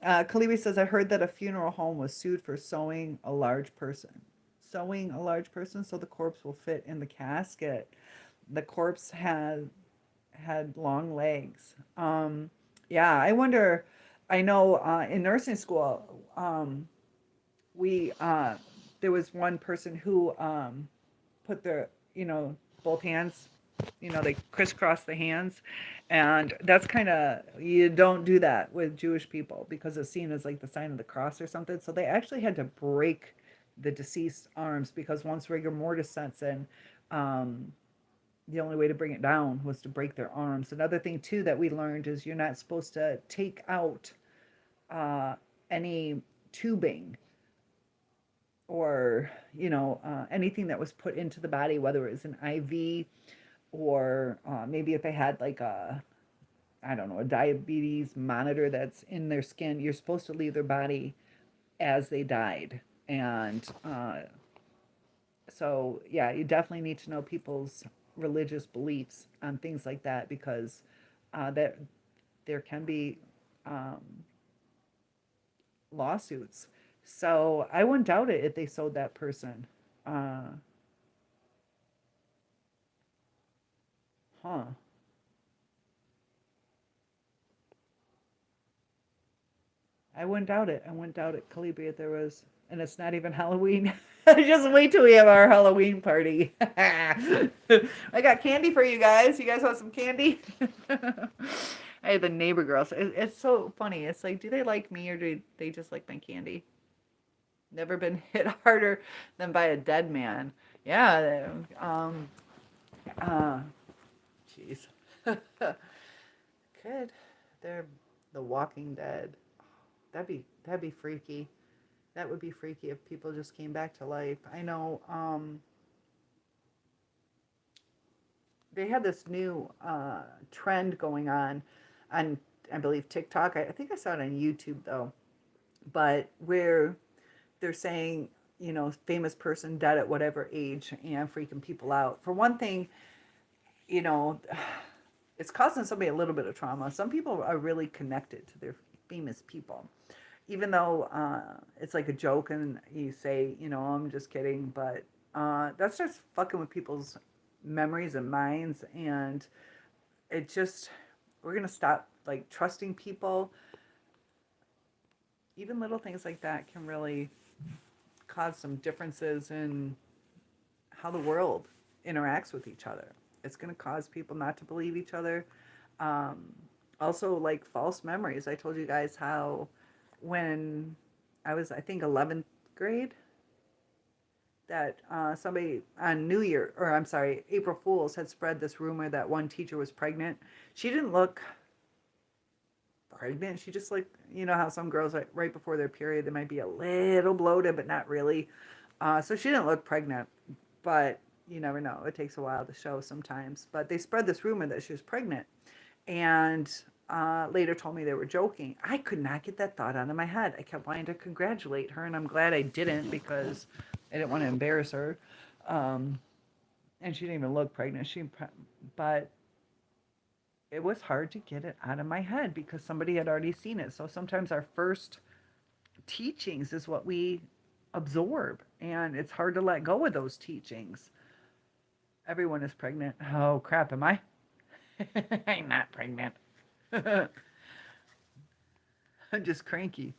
Kalibi says, I heard that a funeral home was sued for sewing a large person. Sewing a large person so the corpse will fit in the casket. The corpse had long legs. Yeah, I wonder. I know in nursing school, we there was one person who put their both hands, they crisscross the hands, and that's kind of, you don't do that with Jewish people because it's seen as like the sign of the cross or something. So they actually had to break the deceased arms because once rigor mortis sets in, um, the only way to bring it down was to break their arms. Another thing too that we learned is you're not supposed to take out uh, any tubing or anything that was put into the body, whether it was an IV or maybe if they had like a, I don't know, a diabetes monitor that's in their skin. You're supposed to leave their body as they died. And so yeah, you definitely need to know people's religious beliefs on things like that because that there can be um, lawsuits. So I wouldn't doubt it if they sold that person. Uh, huh. I wouldn't doubt it. I wouldn't doubt it, Calibri, if there was, and it's not even Halloween. Just wait till we have our Halloween party. I got candy for you guys. You guys want some candy? Hey, the neighbor girls. It's so funny. It's like, do they like me or do they just like my candy? Never been hit harder than by a dead man. Yeah. Uh, Jeez. Good. They're the Walking Dead. That'd be freaky. That would be freaky if people just came back to life. I know they had this new trend going on I believe TikTok. I think I saw it on YouTube though, but where they're saying famous person dead at whatever age and freaking people out. For one thing, you know, it's causing somebody a little bit of trauma. Some people are really connected to their famous people, even though it's like a joke and you say, I'm just kidding, but that starts fucking with people's memories and minds, and it just, we're gonna stop like trusting people. Even little things like that can really cause some differences in how the world interacts with each other. It's going to cause people not to believe each other. Um, Also, like false memories. I told you guys how when I was, I think, 11th grade, that somebody on New Year, or I'm sorry, April Fools had spread this rumor that one teacher was pregnant. She didn't look pregnant. She just like, how some girls right before their period, they might be a little bloated, but not really. So she didn't look pregnant, but you never know. It takes a while to show sometimes. But they spread this rumor that she was pregnant, and later told me they were joking. I could not get that thought out of my head. I kept wanting to congratulate her, and I'm glad I didn't because I didn't want to embarrass her. Um, and she didn't even look pregnant. But it was hard to get it out of my head because somebody had already seen it. So sometimes our first teachings is what we absorb, and it's hard to let go of those teachings. Everyone is pregnant. Oh crap, am I? I'm not pregnant. I'm just cranky.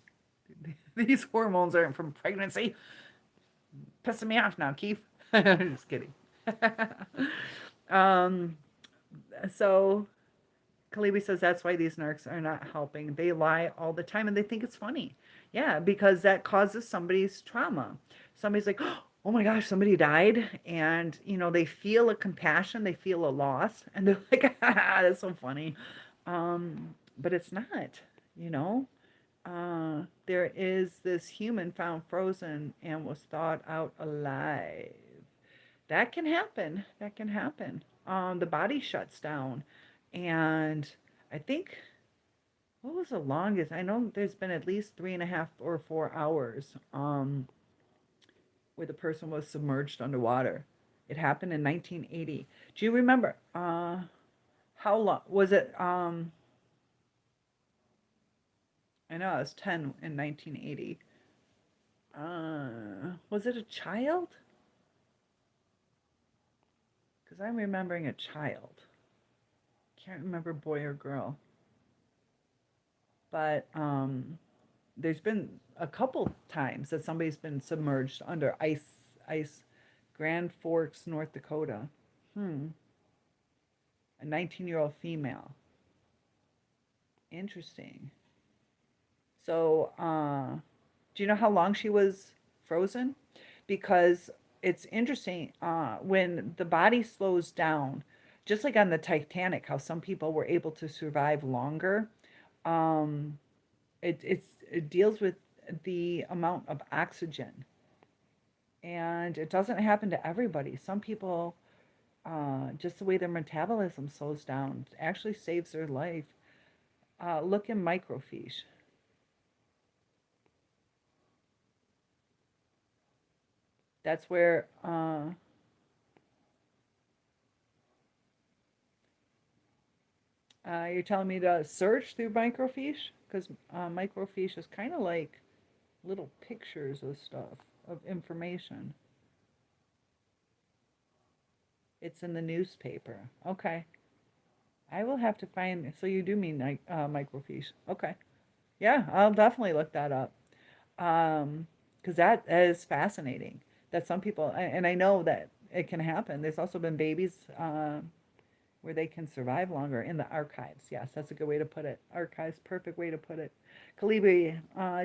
These hormones aren't from pregnancy. Pissing me off now, Keith. Just kidding. um, so Kalibi says that's why these narcs are not helping. They lie all the time and they think it's funny. Yeah, because that causes somebody's trauma. Somebody's like, oh my gosh, somebody died. And, they feel a compassion, they feel a loss. And they're like, that's so funny. But it's not, you know. There is this human found frozen and was thawed out alive. That can happen. That can happen. The body shuts down. And I think, what was the longest? I know there's been at least 3.5 or 4 hours where the person was submerged underwater. It happened in 1980. Do you remember how long was it? I know I was 10 in 1980. Was it a child? Because I'm remembering a child. Can't remember boy or girl. But there's been a couple times that somebody's been submerged under ice, Grand Forks, North Dakota. A 19-year-old female. Interesting. So, do you know how long she was frozen? Because it's interesting when the body slows down, just like on the Titanic, how some people were able to survive longer. Um, it deals with the amount of oxygen, and it doesn't happen to everybody. Some people, just the way their metabolism slows down, actually saves their life. Look in microfiche. That's where you're telling me to search through microfiche? Because microfiche is kind of like little pictures of stuff, of information. It's in the newspaper. Okay. I will have to find, so you do mean like microfiche. Okay. Yeah, I'll definitely look that up. Because that is fascinating. That some people, and I know that it can happen. There's also been babies where they can survive longer in the archives. Yes, that's a good way to put it. Archives, perfect way to put it. Kalibi,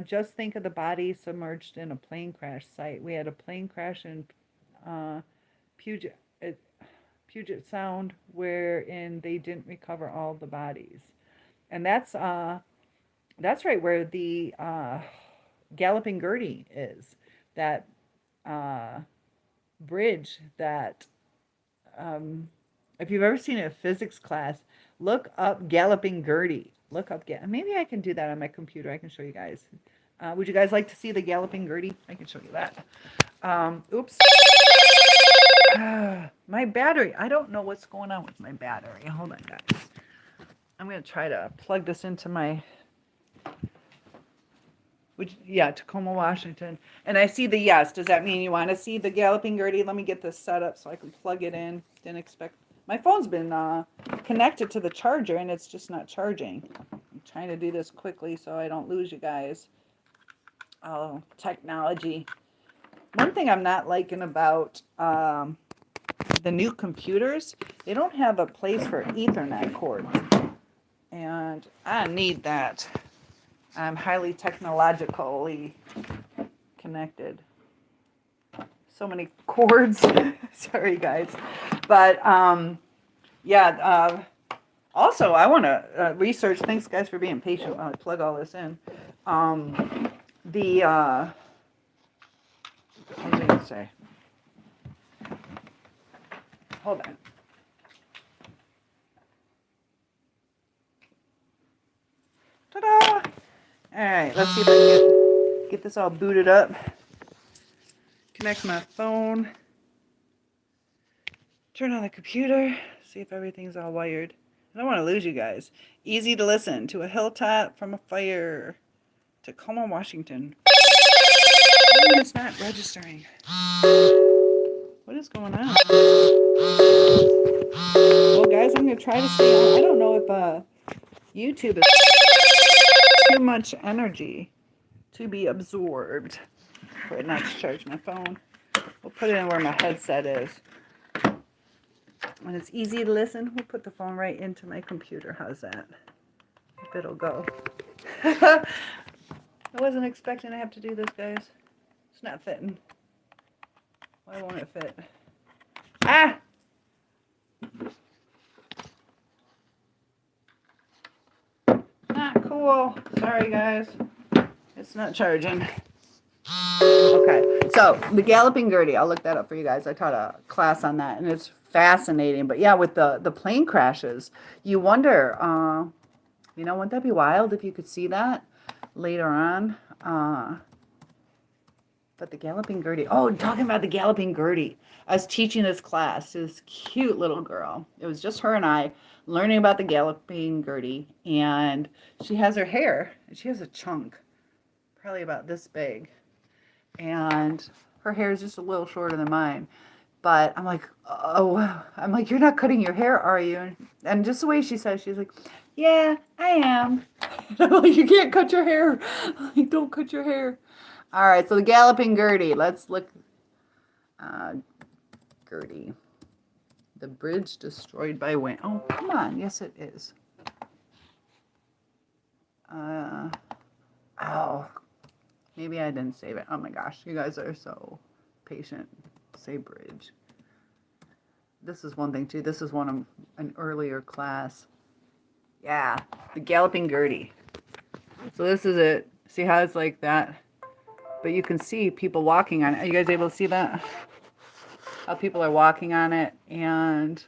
just think of the body submerged in a plane crash site. We had a plane crash in Puget, Puget Sound, wherein they didn't recover all the bodies, and that's right where the Galloping Gertie is. That uh, bridge that if you've ever seen a physics class, look up Galloping Gertie. Look up, maybe I can do that on my computer. I can show you guys. Would you guys like to see the Galloping Gertie? I can show you that. Oops. My battery. I don't know what's going on with my battery. Hold on, guys. I'm going to try to plug this into my, Tacoma, Washington. And I see the yes. Does that mean you want to see the Galloping Gertie? Let me get this set up so I can plug it in. Didn't expect. My phone's been connected to the charger and it's just not charging. I'm trying to do this quickly so I don't lose you guys. Oh, technology. One thing I'm not liking about the new computers, they don't have a place for Ethernet cords. And I need that. I'm highly technologically connected. So many cords. Sorry, guys. But, also, I want to research. Thanks, guys, for being patient while I plug all this in. What was I going to say? Hold on. Ta-da! All right, let's see if I can get this all booted up. Connect my phone. Turn on the computer. See if everything's all wired. I don't want to lose you guys. Easy to listen to a hilltop from a fire. Tacoma, Washington. It's not registering. What is going on? Well, guys, I'm going to try to stay on. I don't know if YouTube is too much energy to be absorbed for it not to charge my phone. We'll put it in where my headset is. When it's easy to listen, we'll put the phone right into my computer. How's that? If it'll go. I wasn't expecting to have to do this, guys. It's not fitting. Why won't it fit? Ah! Not cool. Sorry, guys. It's not charging. Okay. So the Galloping Gertie, I'll look that up for you guys. I taught a class on that, and it's fascinating. But yeah, with the plane crashes, you wonder, wouldn't that be wild if you could see that later on? But the Galloping Gertie. Oh, talking about the Galloping Gertie. I was teaching this class to this cute little girl. It was just her and I learning about the Galloping Gertie. And she has her hair. She has a chunk, probably about this big. And her hair is just a little shorter than mine. But I'm like, oh, I'm like, you're not cutting your hair, are you? And just the way she says, she's like, yeah, I am. And I'm like, you can't cut your hair. I'm like, don't cut your hair. All right, so the Galloping Gertie. Let's look. Gertie. The bridge destroyed by wind. Oh, come on. Yes, it is. Oh, maybe I didn't save it. Oh my gosh, you guys are so patient. Say bridge. This is one thing too. This is one of an earlier class. Yeah, the Galloping Gertie. So this is it. See how it's like that? But you can see people walking on it. Are you guys able to see that? How people are walking on it. And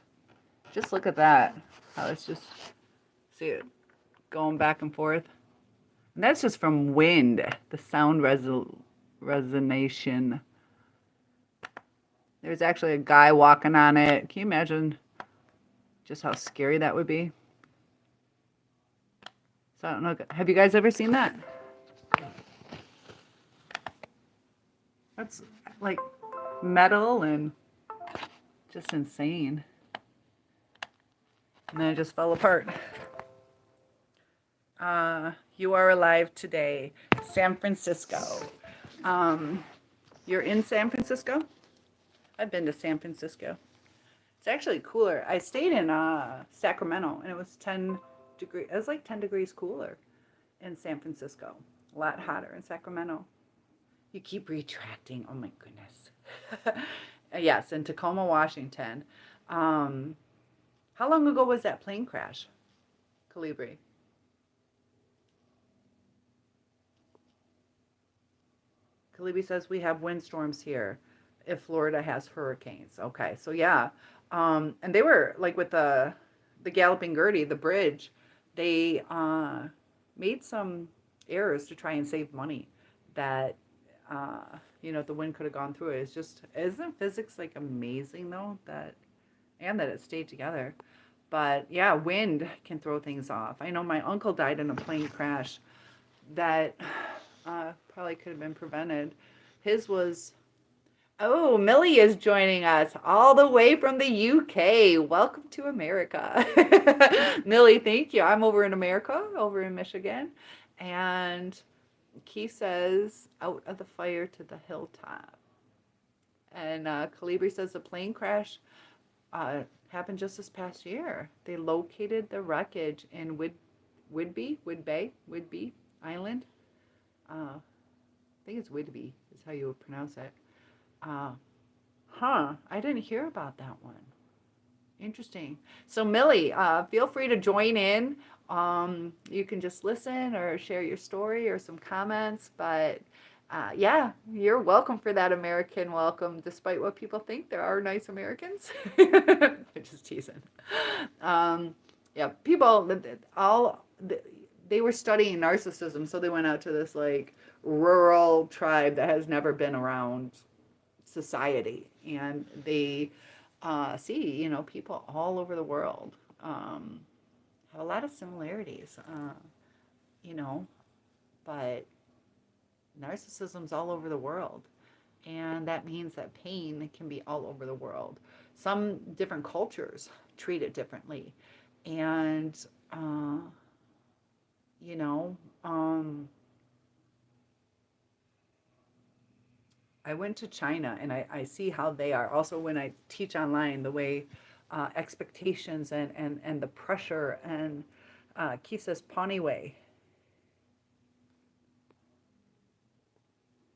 just look at that. How it's just, see it going back and forth. And that's just from wind, the sound resonation. There's actually a guy walking on it. Can you imagine just how scary that would be? So I don't know. Have you guys ever seen that? That's like metal and just insane. And then it just fell apart. You are alive today. San Francisco. You're in San Francisco? I've been to San Francisco. It's actually cooler. I stayed in Sacramento, and it was 10 degrees. It was like 10 degrees cooler in San Francisco. A lot hotter in Sacramento. You keep retracting. Oh my goodness. Yes, in Tacoma, Washington. How long ago was that plane crash, Calibri? Calibri says we have windstorms here if Florida has hurricanes. Okay, so yeah. And they were like with the Galloping Gertie, the bridge, they made some errors to try and save money that the wind could have gone through it. It's just, isn't physics like amazing though, that it stayed together. But yeah, wind can throw things off. I know my uncle died in a plane crash that probably could have been prevented. His was, oh, Millie is joining us all the way from the UK. Welcome to America. Millie, thank you. I'm over in America, over in Michigan. And Keith says, out of the fire to the hilltop. And Calibri says the plane crash happened just this past year. They located the wreckage in Whidbey Island. I think it's Whidbey is how you would pronounce it. I didn't hear about that one. Interesting. So Millie, feel free to join in. You can just listen or share your story or some comments, but yeah, you're welcome for that American welcome, despite what people think. There are nice Americans. I'm just teasing. Yeah, people, they were studying narcissism, so they went out to this like rural tribe that has never been around society, and they see, people all over the world have a lot of similarities, but narcissism's all over the world, and that means that pain can be all over the world. Some different cultures treat it differently, and I went to China, and I see how they are. Also, when I teach online, the way expectations and the pressure, and Keith says Pawnee Way.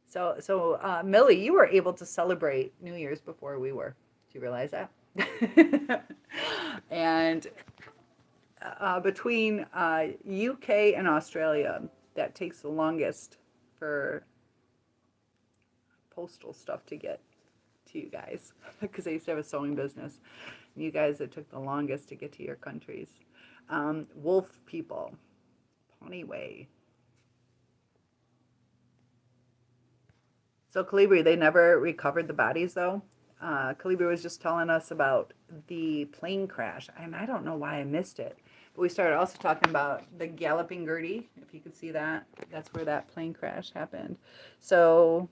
So Millie, you were able to celebrate New Year's before we were. Do you realize that? And between UK and Australia, that takes the longest for postal stuff to get to you guys because I used to have a sewing business. And you guys, it took the longest to get to your countries. Wolf people, Pawnee Way. So Calibri, they never recovered the bodies though. Calibri was just telling us about the plane crash, and I don't know why I missed it. But we started also talking about the Galloping Gertie, if you could see that. That's where that plane crash happened. So,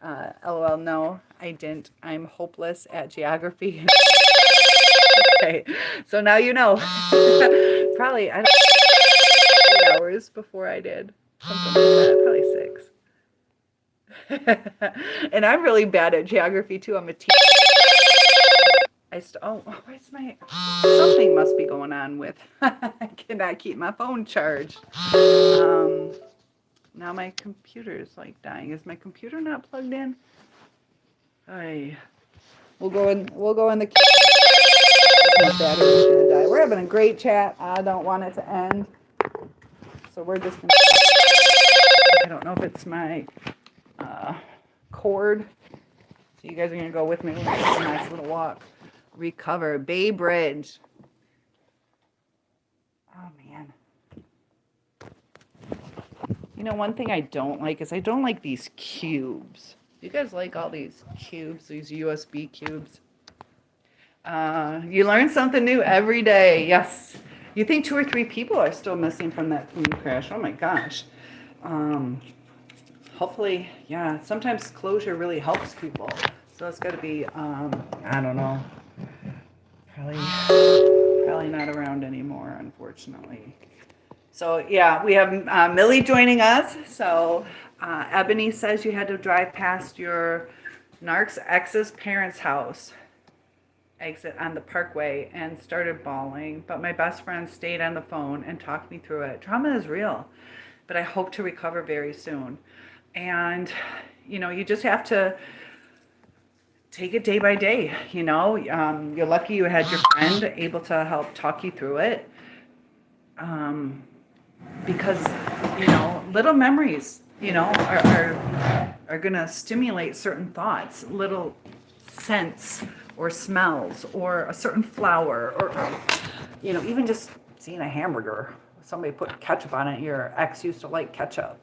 LOL, no, I didn't. I'm hopeless at geography. Okay, so now you know. Probably, I don't know, 8 hours before I did. Something like that, probably 6. And I'm really bad at geography too. I'm a teacher. Where's my, something must be going on with, I cannot keep my phone charged. Now my computer is like dying. Is my computer not plugged in? We'll go in the kitchen. My battery's gonna die. We're having a great chat. I don't want it to end. So we're just gonna, I don't know if it's my cord. So you guys are gonna go with me. We're gonna take a nice little walk. Recover. Bay Bridge. Oh man. You know, one thing I don't like is I don't like these cubes. You guys like all these cubes, these USB cubes? You learn something new every day. Yes. You think 2 or 3 people are still missing from that plane crash. Oh my gosh. Hopefully, yeah, sometimes closure really helps people. So it's got to be, I don't know, probably not around anymore, unfortunately. So yeah, we have Millie joining us. So Ebony says you had to drive past your narc's ex's parents' house, exit on the parkway, and started bawling. But my best friend stayed on the phone and talked me through it. Trauma is real, but I hope to recover very soon. And, you know, you just have to take it day by day, you know. You're lucky you had your friend able to help talk you through it. Because, you know, little memories, you know, are going to stimulate certain thoughts, little scents or smells or a certain flower or, you know, even just seeing a hamburger. Somebody put ketchup on it. Your ex used to like ketchup.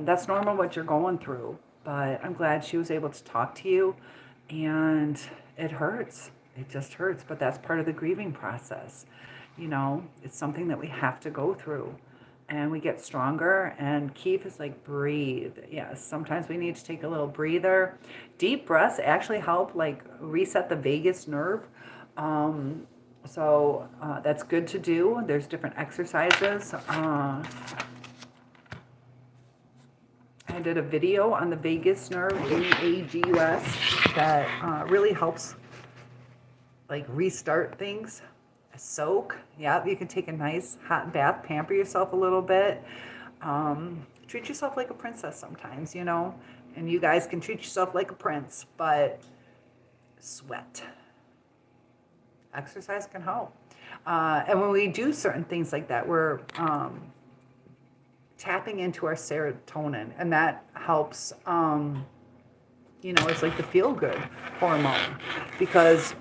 That's normal what you're going through, but I'm glad she was able to talk to you, and it hurts. It just hurts, but that's part of the grieving process. You know, it's something that we have to go through, and we get stronger. And Keith is like, breathe. Yes, sometimes we need to take a little breather. Deep breaths actually help like reset the vagus nerve. So that's good to do. There's different exercises. I did a video on the vagus nerve, VAGUS, that really helps like restart things. A soak, yeah, you can take a nice hot bath, pamper yourself a little bit. Treat yourself like a princess sometimes, you know, and you guys can treat yourself like a prince, but sweat. Exercise can help. And when we do certain things like that, we're tapping into our serotonin, and that helps, you know, it's like the feel-good hormone, because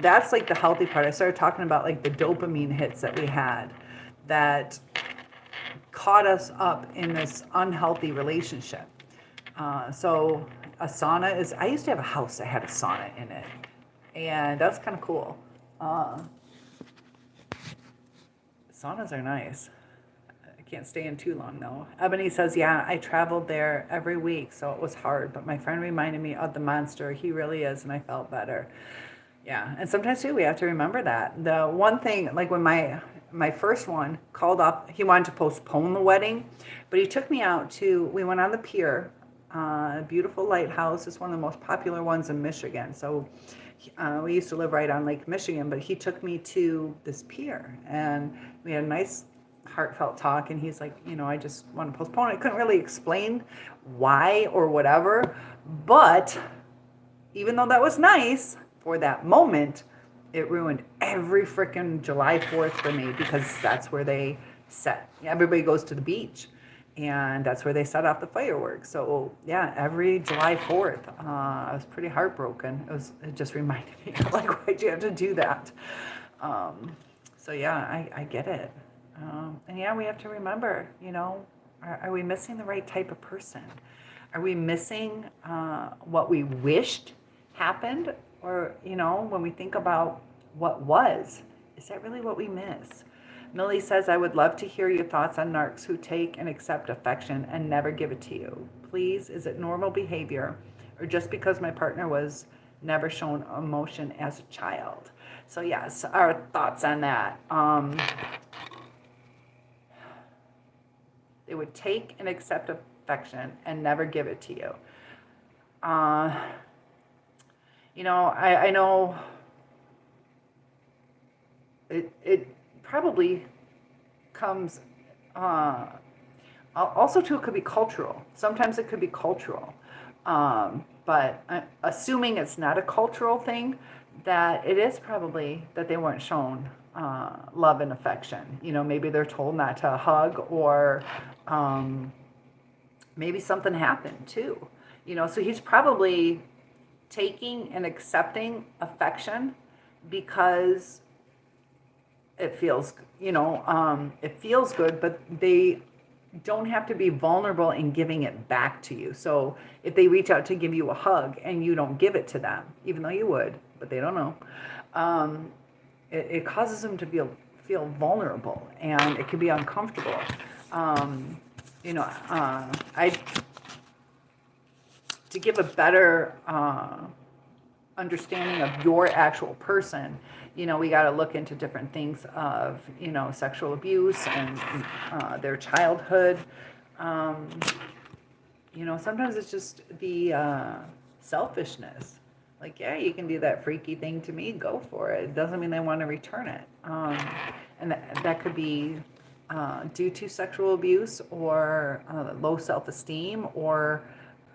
that's like the healthy part. I started talking about like the dopamine hits that we had that caught us up in this unhealthy relationship. So a sauna is, I used to have a house that had a sauna in it, and that's kind of cool. Saunas are nice. Can't stay in too long though. Ebony says, yeah, I traveled there every week, so it was hard, but my friend reminded me of the monster. He really is, and I felt better. Yeah, and sometimes too, we have to remember that. The one thing, like when my first one called up, he wanted to postpone the wedding, but he took me out to, we went on the pier, a beautiful lighthouse. It's one of the most popular ones in Michigan. So we used to live right on Lake Michigan, but he took me to this pier, and we had a nice heartfelt talk, and he's like, you know, I just want to postpone it. I couldn't really explain why or whatever, but even though that was nice for that moment, it ruined every freaking July 4th for me, because that's where they set. Everybody goes to the beach, And that's where they set off the fireworks. So yeah, every July 4th, I was pretty heartbroken. It just reminded me, like, why'd you have to do that? So yeah, I get it. And yeah, we have to remember, are we missing the right type of person? Are we missing what we wished happened? Or, when we think about what was, is that really what we miss? Millie says, I would love to hear your thoughts on narcs who take and accept affection and never give it to you. Please, is it normal behavior or just because my partner was never shown emotion as a child? So yes, our thoughts on that. They would take and accept affection and never give it to you. I know it probably comes, also too, it could be cultural. Sometimes it could be cultural. But assuming it's not a cultural thing, that it is probably that they weren't shown love and affection. Maybe they're told not to hug, or maybe something happened too. So he's probably taking and accepting affection because it feels, it feels good, but they don't have to be vulnerable in giving it back to you. So if they reach out to give you a hug and you don't give it to them, even though you would, but they don't know, it causes them to feel vulnerable, and it can be uncomfortable. To give a better understanding of your actual person, we got to look into different things of, sexual abuse and their childhood. Sometimes it's just the selfishness. Like, yeah, you can do that freaky thing to me, go for it. It doesn't mean they want to return it. And that could be due to sexual abuse, or low self-esteem, or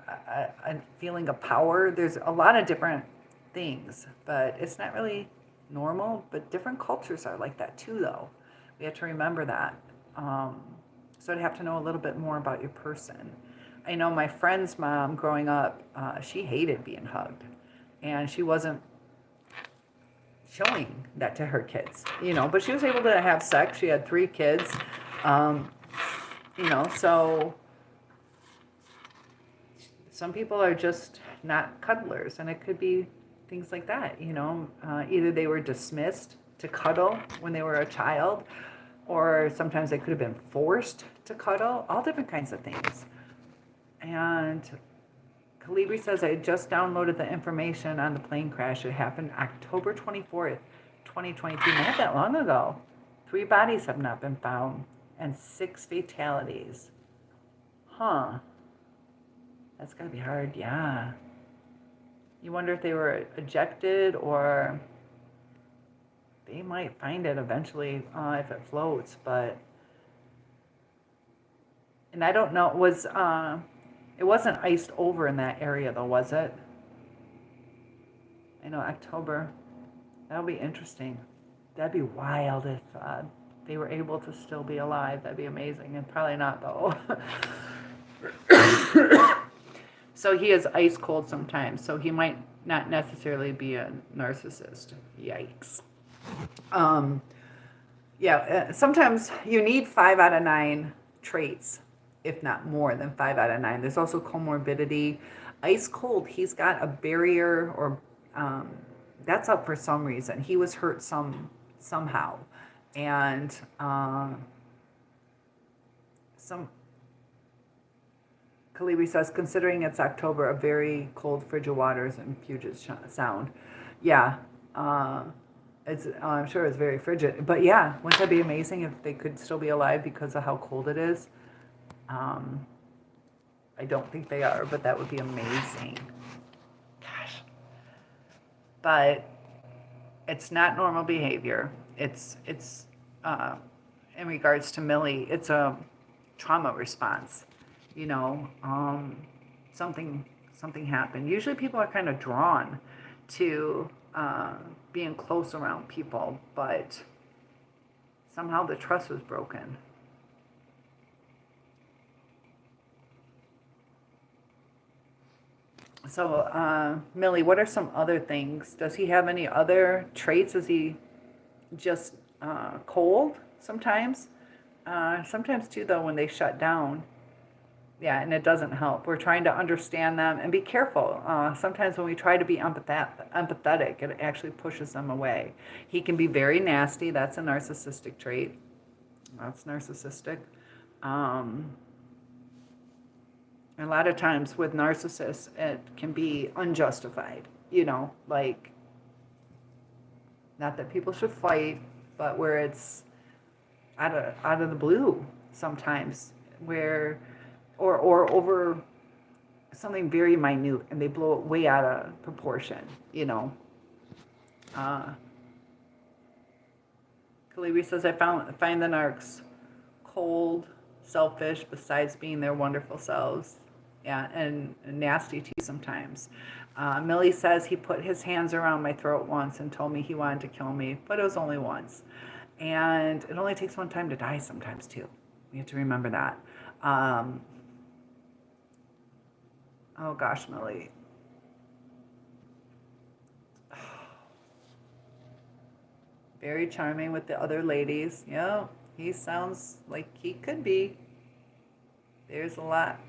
a feeling of power. There's a lot of different things, but it's not really normal. But different cultures are like that too, though. We have to remember that. So I'd have to know a little bit more about your person. I know my friend's mom growing up, she hated being hugged, and she wasn't showing that to her kids, but she was able to have sex. She had 3 kids, so some people are just not cuddlers, and it could be things like that, either they were dismissed to cuddle when they were a child, or sometimes they could have been forced to cuddle, all different kinds of things. And Calibri says, I just downloaded the information on the plane crash. It happened October 24th, 2022, not that long ago. 3 bodies have not been found and 6 fatalities. Huh. That's gotta be hard, yeah. You wonder if they were ejected, or they might find it eventually if it floats, but... And I don't know, it wasn't iced over in that area, though, was it? I know, October. That'll be interesting. That'd be wild if they were able to still be alive. That'd be amazing, and probably not, though. So he is ice cold sometimes, so he might not necessarily be a narcissist. Yikes. Sometimes you need 5 out of 9 traits, if not more than 5 out of 9. There's also comorbidity. Ice cold, he's got a barrier, or that's up for some reason. He was hurt somehow. And Calibri says, considering it's October, a very cold, frigid waters in Puget Sound. Yeah, I'm sure it's very frigid. But yeah, wouldn't that be amazing if they could still be alive because of how cold it is? I don't think they are, but that would be amazing. Gosh. But it's not normal behavior. It's in regards to Millie, it's a trauma response. Something happened. Usually people are kind of drawn to being close around people, but somehow the trust was broken. So, Millie, what are some other things? Does he have any other traits? Is he just cold sometimes? Sometimes too, though, when they shut down. Yeah, and it doesn't help. We're trying to understand them and be careful. Sometimes when we try to be empathetic, it actually pushes them away. He can be very nasty. That's a narcissistic trait. That's narcissistic. Um, a lot of times with narcissists, it can be unjustified. Like, not that people should fight, but where it's out of the blue sometimes, where or over something very minute, and they blow it way out of proportion. Uh, Kalibi says, I find the narcs cold, selfish, besides being their wonderful selves. Yeah, and nasty too sometimes. Millie says he put his hands around my throat once and told me he wanted to kill me, but it was only once. And it only takes one time to die sometimes too. We have to remember that. Oh gosh, Millie. Very charming with the other ladies. Yeah, he sounds like he could be. There's a lot.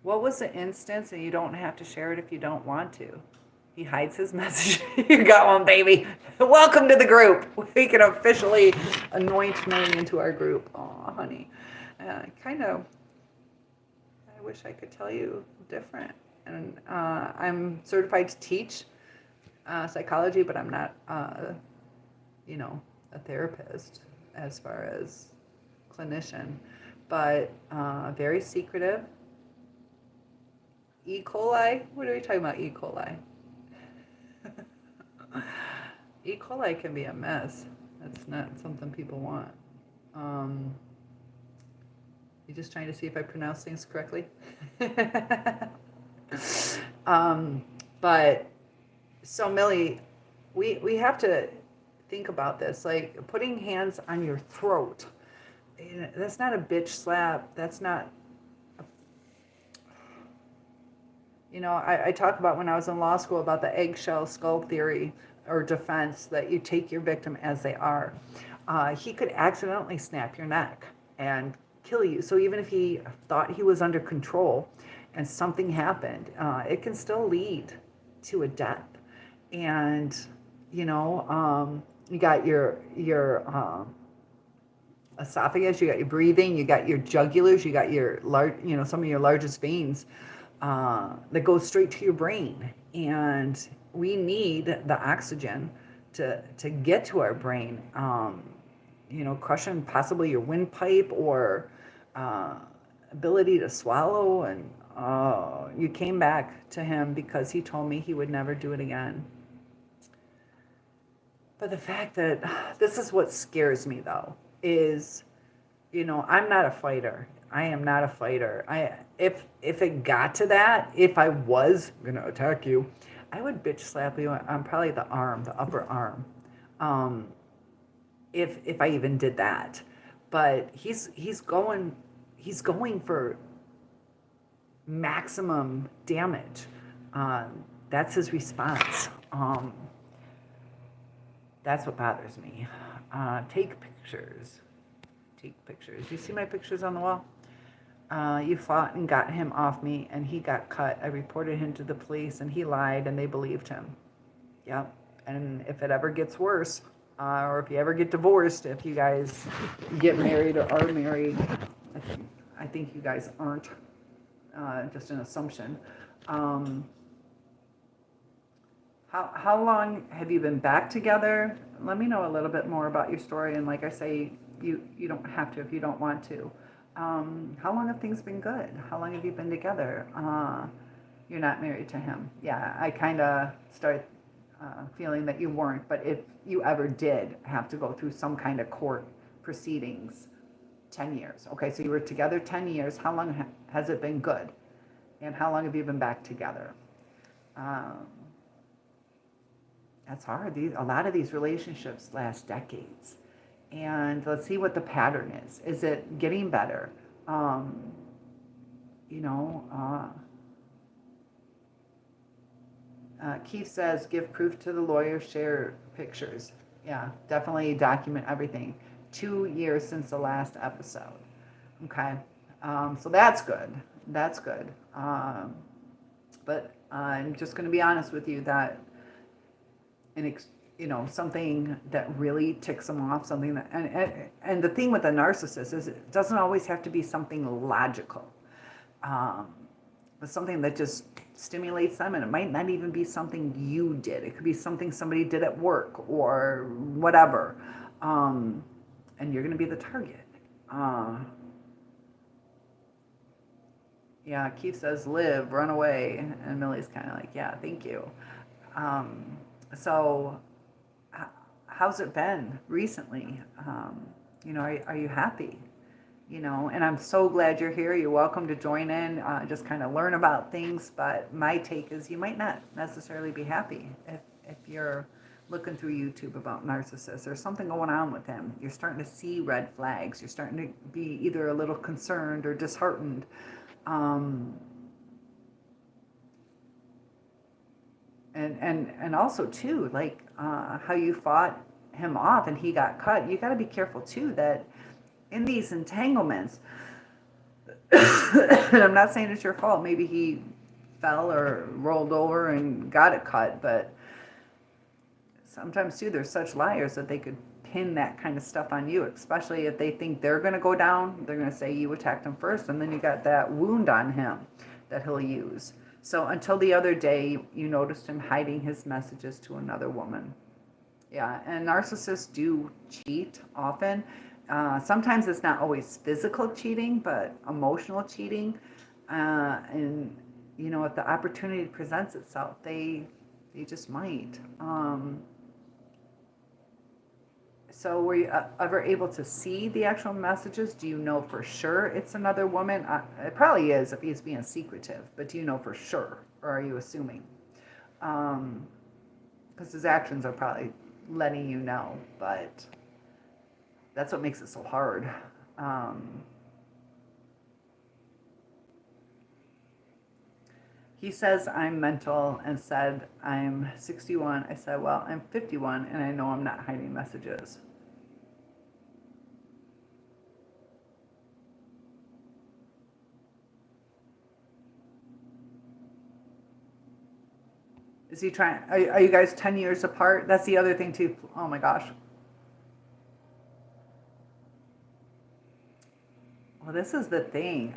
What was the instance? And you don't have to share it if you don't want to. He hides his message. You got one, baby. Welcome to the group. We can officially anoint Millie into our group. Oh, honey. I wish I could tell you different. And I'm certified to teach psychology, but I'm not, a therapist as far as clinician. But very secretive. E. coli? What are we talking about, E. coli? E. coli can be a mess. That's not something people want. You just trying to see if I pronounce things correctly? But so Millie, we have to think about this. Like putting hands on your throat. That's not a bitch slap. That's not. I talk about when I was in law school about the eggshell skull theory or defense, that you take your victim as they are. He could accidentally snap your neck and kill you. So even if he thought he was under control and something happened, it can still lead to a death. And, you got your esophagus, you got your breathing, you got your jugulars, you got your some of your largest veins that go straight to your brain. And we need the oxygen to get to our brain. Crushing possibly your windpipe or ability to swallow. And you came back to him because he told me he would never do it again. But the fact that this is what scares me, though, is, I'm not a fighter. I am not a fighter. If it got to that, if I was gonna attack you, I would bitch slap you on probably the arm, the upper arm. If I even did that. But he's going for maximum damage. That's his response. That's what bothers me. Take pictures. You see my pictures on the wall? You fought and got him off me, and he got cut. I reported him to the police, and he lied, and they believed him. Yep. And if it ever gets worse, or if you ever get divorced, if you guys get married or are married, I think you guys aren't. Just an assumption. How long have you been back together? Let me know a little bit more about your story. And like I say, you don't have to if you don't want to. How long have things been good? How long have you been together? You're not married to him. Yeah, I kind of start feeling that you weren't. But if you ever did have to go through some kind of court proceedings, 10 years. Okay, so you were together 10 years. How long has it been good? And how long have you been back together? That's hard. A lot of these relationships last decades. And let's see what the pattern is. Is it getting better? you know, Keith says, give proof to the lawyer, share pictures. Yeah, definitely document everything. 2 years since the last episode. Okay. So that's good. That's good. But I'm just going to be honest with you that, something that really ticks them off, something that, and the thing with a narcissist is it doesn't always have to be something logical. But something that just stimulates them, and it might not even be something you did. It could be something somebody did at work or whatever. And you're going to be the target. Yeah, Keith says, live, run away. And Millie's kind of like, yeah, thank you. So how's it been recently? Are you happy? And I'm so glad you're here. You're welcome to join in, just kind of learn about things. But my take is you might not necessarily be happy if you're looking through YouTube about narcissists. There's something going on with him. You're starting to see red flags. You're starting to be either a little concerned or disheartened. And also too, like how you fought him off and he got cut. You got to be careful too that in these entanglements, and I'm not saying it's your fault. Maybe he fell or rolled over and got it cut, but sometimes too, there's such liars that they could pin that kind of stuff on you, especially if they think they're going to go down. They're going to say you attacked him first, and then you got that wound on him that he'll use. So until the other day, you noticed him hiding his messages to another woman. Yeah, and narcissists do cheat often. Sometimes it's not always physical cheating, but emotional cheating. And, if the opportunity presents itself, they just might. So were you ever able to see the actual messages? Do you know for sure it's another woman? It probably is if he's being secretive, but do you know for sure, or are you assuming? Because his actions are probably letting you know, but that's what makes it so hard. He says I'm mental and said I'm 61. I said, well, I'm 51 and I know I'm not hiding messages. Is he trying? Are you guys 10 years apart? That's the other thing too. Oh my gosh. Well, this is the thing.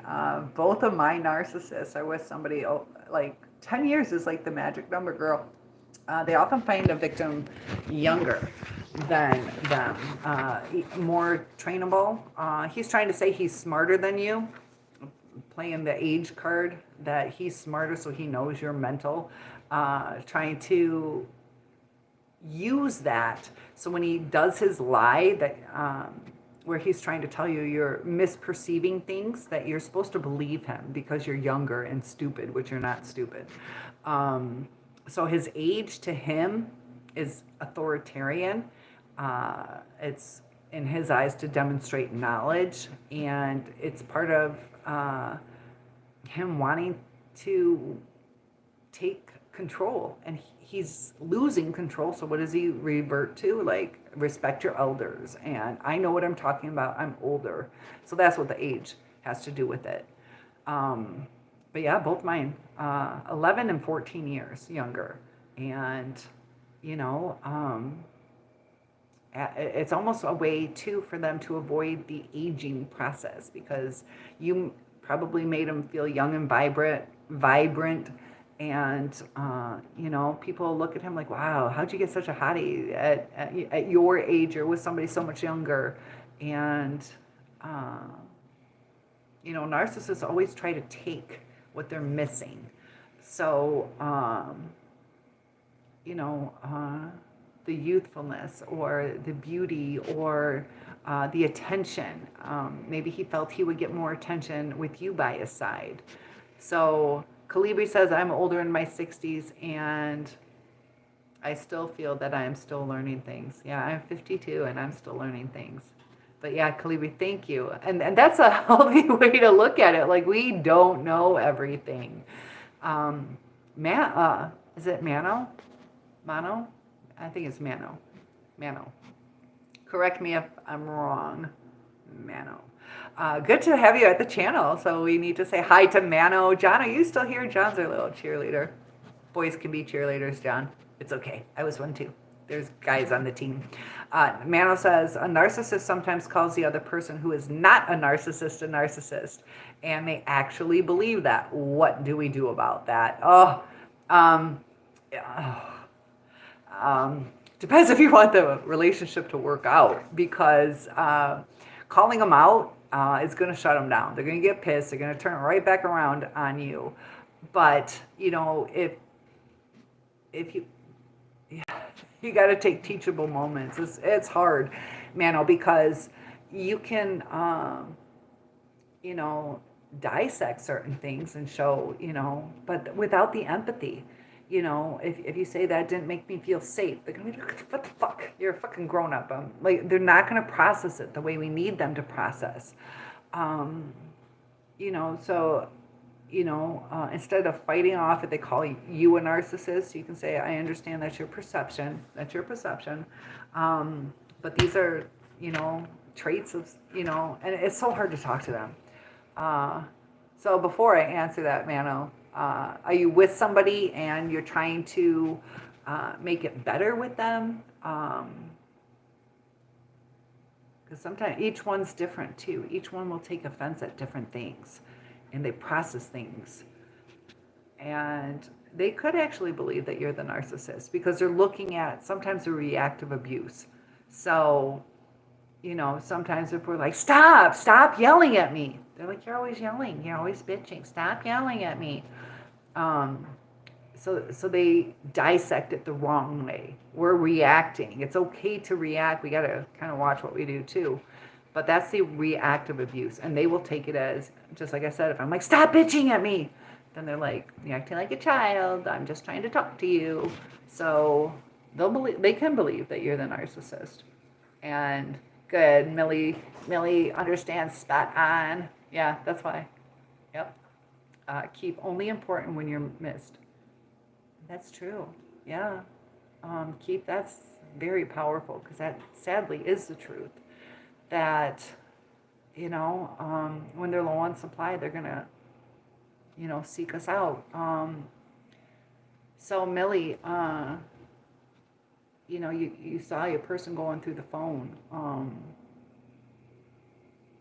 Both of my narcissists are with somebody like 10 years is like the magic number, girl. They often find a victim younger than them, more trainable. He's trying to say he's smarter than you, playing the age card, that he's smarter so he knows you're mental, trying to use that. So when he does his lie, that where he's trying to tell you you're misperceiving things, that you're supposed to believe him because you're younger and stupid, which you're not stupid. So his age to him is authoritarian. It's in his eyes to demonstrate knowledge, and it's part of him wanting to take control, and he's losing control. So what does he revert to? Like, respect your elders, and I know what I'm talking about, I'm older. So that's what the age has to do with it. But yeah, both mine, 11 and 14 years younger. And it's almost a way too for them to avoid the aging process, because you probably made them feel young and vibrant, and people look at him like, wow, how'd you get such a hottie at your age or with somebody so much younger? And narcissists always try to take what they're missing. So the youthfulness or the beauty or the attention. Maybe he felt he would get more attention with you by his side. So Calibri says, I'm older in my 60s and I still feel that I am still learning things. Yeah, I'm 52 and I'm still learning things. But yeah, Kalibi, thank you. And that's a healthy way to look at it. Like, we don't know everything. Um, is it Mano? Mano? I think it's Mano. Mano. Correct me if I'm wrong. Mano. Good to have you at the channel. So we need to say hi to Mano. John, are you still here? John's our little cheerleader. Boys can be cheerleaders, John. It's okay. I was one too. There's guys on the team. Mano says, a narcissist sometimes calls the other person who is not a narcissist, and they actually believe that. What do we do about that? Depends if you want the relationship to work out, because calling them out is going to shut them down. They're going to get pissed. They're going to turn right back around on you. But, you know, if you... Yeah, you got to take teachable moments. It's hard, Mano, because you can, you know, dissect certain things and show, you know, but without the empathy. You know, if you say that didn't make me feel safe, they're going to be like, what the fuck? You're a fucking grown-up. Like, they're not going to process it the way we need them to process. You know, so... You know, instead of fighting off if they call you a narcissist, you can say, I understand that's your perception. That's your perception. But these are, you know, traits of, you know, and it's so hard to talk to them. So before I answer that, Mano, are you with somebody and you're trying to make it better with them? Because sometimes each one's different too. Each one will take offense at different things. And they process things. And they could actually believe that you're the narcissist because they're looking at sometimes a reactive abuse. So, you know, sometimes if we're like, stop yelling at me. They're like, you're always yelling. You're always bitching. Stop yelling at me. So they dissect it the wrong way. We're reacting. It's okay to react. We got to kind of watch what we do too. But that's the reactive abuse. And they will take it as, just like I said, if I'm like, stop bitching at me, then they're like, you're acting like a child. I'm just trying to talk to you. So they can believe that you're the narcissist. And good, Millie understands, spot on. Yeah, that's why. Yep. Keep only important when you're missed. That's true. Yeah. That's very powerful because that sadly is the truth. That, you know, when they're low on supply, they're going to, you know, seek us out. So Millie, you know, you saw your person going through the phone.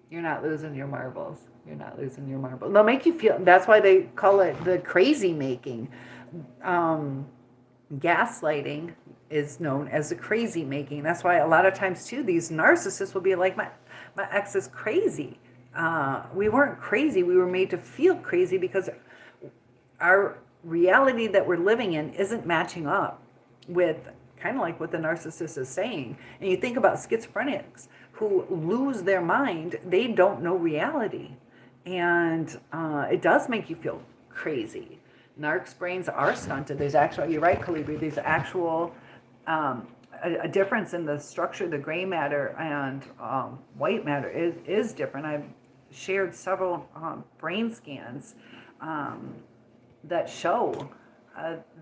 You're not losing your marbles. You're not losing your marbles. They'll make you feel, that's why they call it the crazy making. Gaslighting is known as the crazy making. That's why a lot of times too, these narcissists will be like, my ex is crazy. We weren't crazy. We were made to feel crazy because our reality that we're living in isn't matching up with kind of like what the narcissist is saying. And you think about schizophrenics who lose their mind, they don't know reality. And it does make you feel crazy. Narcs brains are stunted. There's actually, you're right, Calibri, there's actual a difference in the structure. The gray matter and white matter is different. I've shared several brain scans that show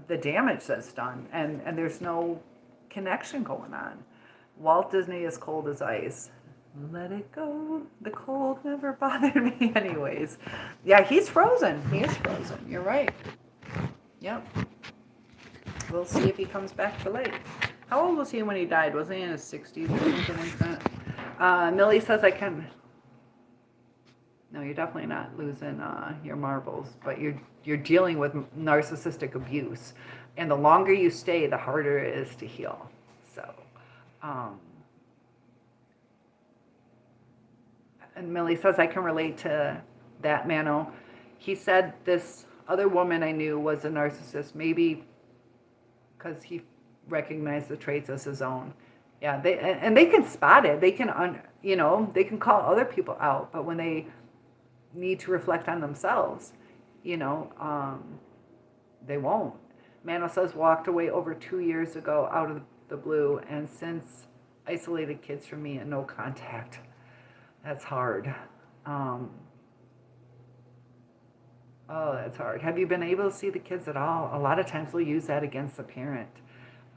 the damage that's done, and there's no connection going on. Walt Disney is cold as ice. Let it go. The cold never bothered me anyways. Yeah, he's frozen. He is frozen. You're right. Yep. We'll see if he comes back to life. How old was he when he died? Was he in his 60s or something like that? Millie says I can... No, you're definitely not losing your marbles, but you're dealing with narcissistic abuse. And the longer you stay, the harder it is to heal. So... and Millie says, I can relate to that, Mano. He said this other woman I knew was a narcissist, maybe because he recognized the traits as his own. Yeah, they can spot it. They can, they can call other people out, but when they need to reflect on themselves, they won't. Mano says, walked away over 2 years ago out of the blue, and since isolated kids from me and no contact. That's hard. Um, oh, that's hard. Have you been able to see the kids at all? A lot of times they'll use that against the parent.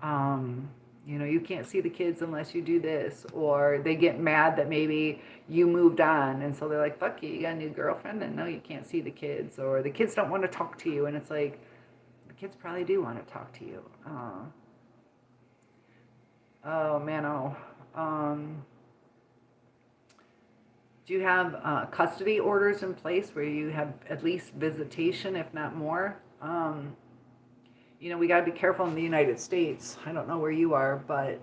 Um, you can't see the kids unless you do this, or they get mad that maybe you moved on, and so they're like, fuck you, you got a new girlfriend, and no, you can't see the kids, or the kids don't want to talk to you, and it's like, the kids probably do want to talk to you. Oh, man, oh. Do you have custody orders in place where you have at least visitation, if not more? We got to be careful in the United States. I don't know where you are, but,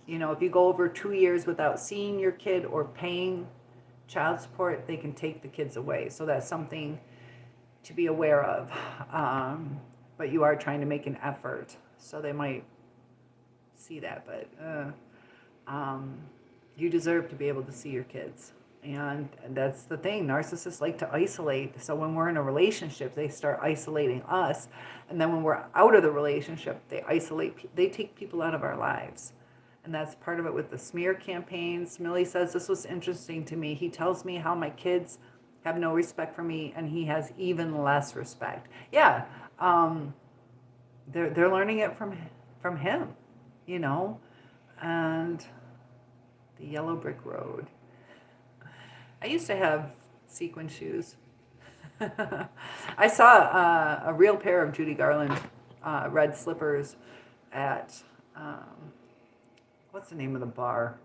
if you go over 2 years without seeing your kid or paying child support, they can take the kids away. So that's something to be aware of. But you are trying to make an effort. So they might see that, but you deserve to be able to see your kids. And that's the thing. Narcissists like to isolate. So when we're in a relationship, they start isolating us. And then when we're out of the relationship, they take people out of our lives. And that's part of it with the smear campaigns. Millie says, this was interesting to me. He tells me how my kids have no respect for me, and he has even less respect. Yeah, they're learning it from him, and the yellow brick road. I used to have sequin shoes. I saw a real pair of Judy Garland red slippers at, what's the name of the bar?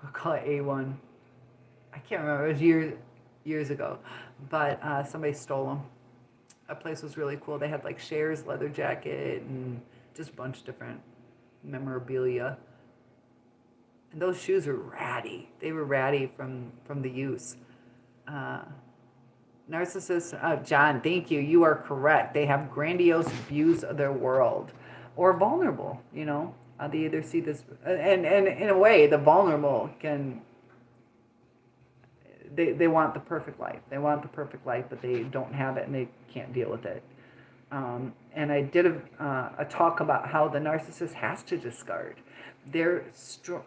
We'll call it A1. I can't remember. It was years ago. But somebody stole them. That place was really cool. They had like Cher's leather jacket and just a bunch of different memorabilia. And those shoes were ratty. They were ratty from the use. Narcissists, John, thank you. You are correct. They have grandiose views of their world, or vulnerable. They either see this, and in a way, the vulnerable can. They want the perfect life. They want the perfect life, but they don't have it, and they can't deal with it. And I did a talk about how the narcissist has to discard. They're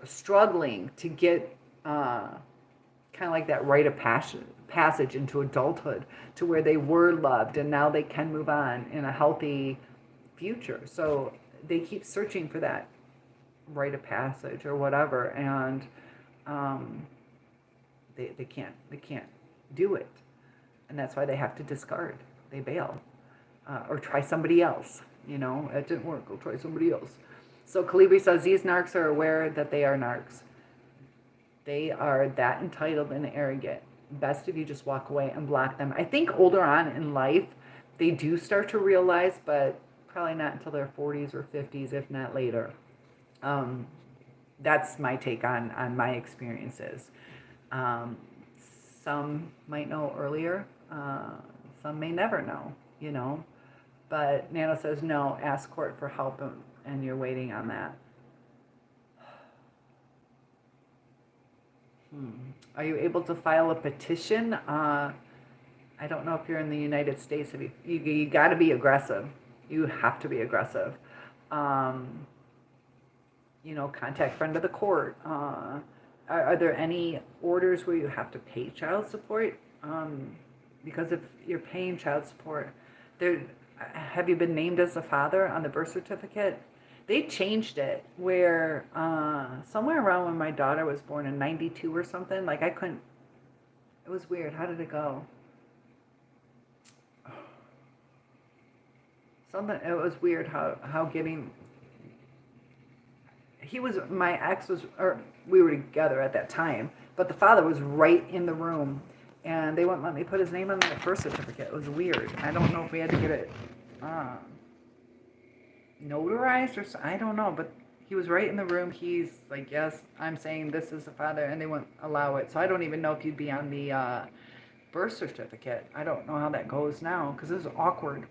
struggling to get kind of like that rite of passage into adulthood, to where they were loved and now they can move on in a healthy future. So they keep searching for that rite of passage or whatever, and they can't do it, and that's why they have to discard. They bail, or try somebody else. It didn't work. Go try somebody else. So Calibri says these narcs are aware that they are narcs. They are that entitled and arrogant. Best if you just walk away and block them. I think older on in life, they do start to realize, but probably not until their 40s or 50s, if not later. That's my take on my experiences. Some might know earlier. Some may never know, But Nano says, no, ask court for help, and you're waiting on that. Are you able to file a petition? I don't know if you're in the United States. You got to be aggressive. You have to be aggressive. Contact friend of the court. Are there any orders where you have to pay child support? Because if you're paying child support, have you been named as a father on the birth certificate? They changed it where somewhere around when my daughter was born in 92 or something, like I couldn't, it was weird. How did it go? It was weird how getting, my ex was, or we were together at that time, but the father was right in the room, and they wouldn't let me put his name on the birth certificate. It was weird. I don't know if we had to get it notarized or so, I don't know, but he was right in the room. He's like, yes, I'm saying this is the father, and they wouldn't allow it. So I don't even know if you'd be on the birth certificate. I don't know how that goes now, because it was awkward.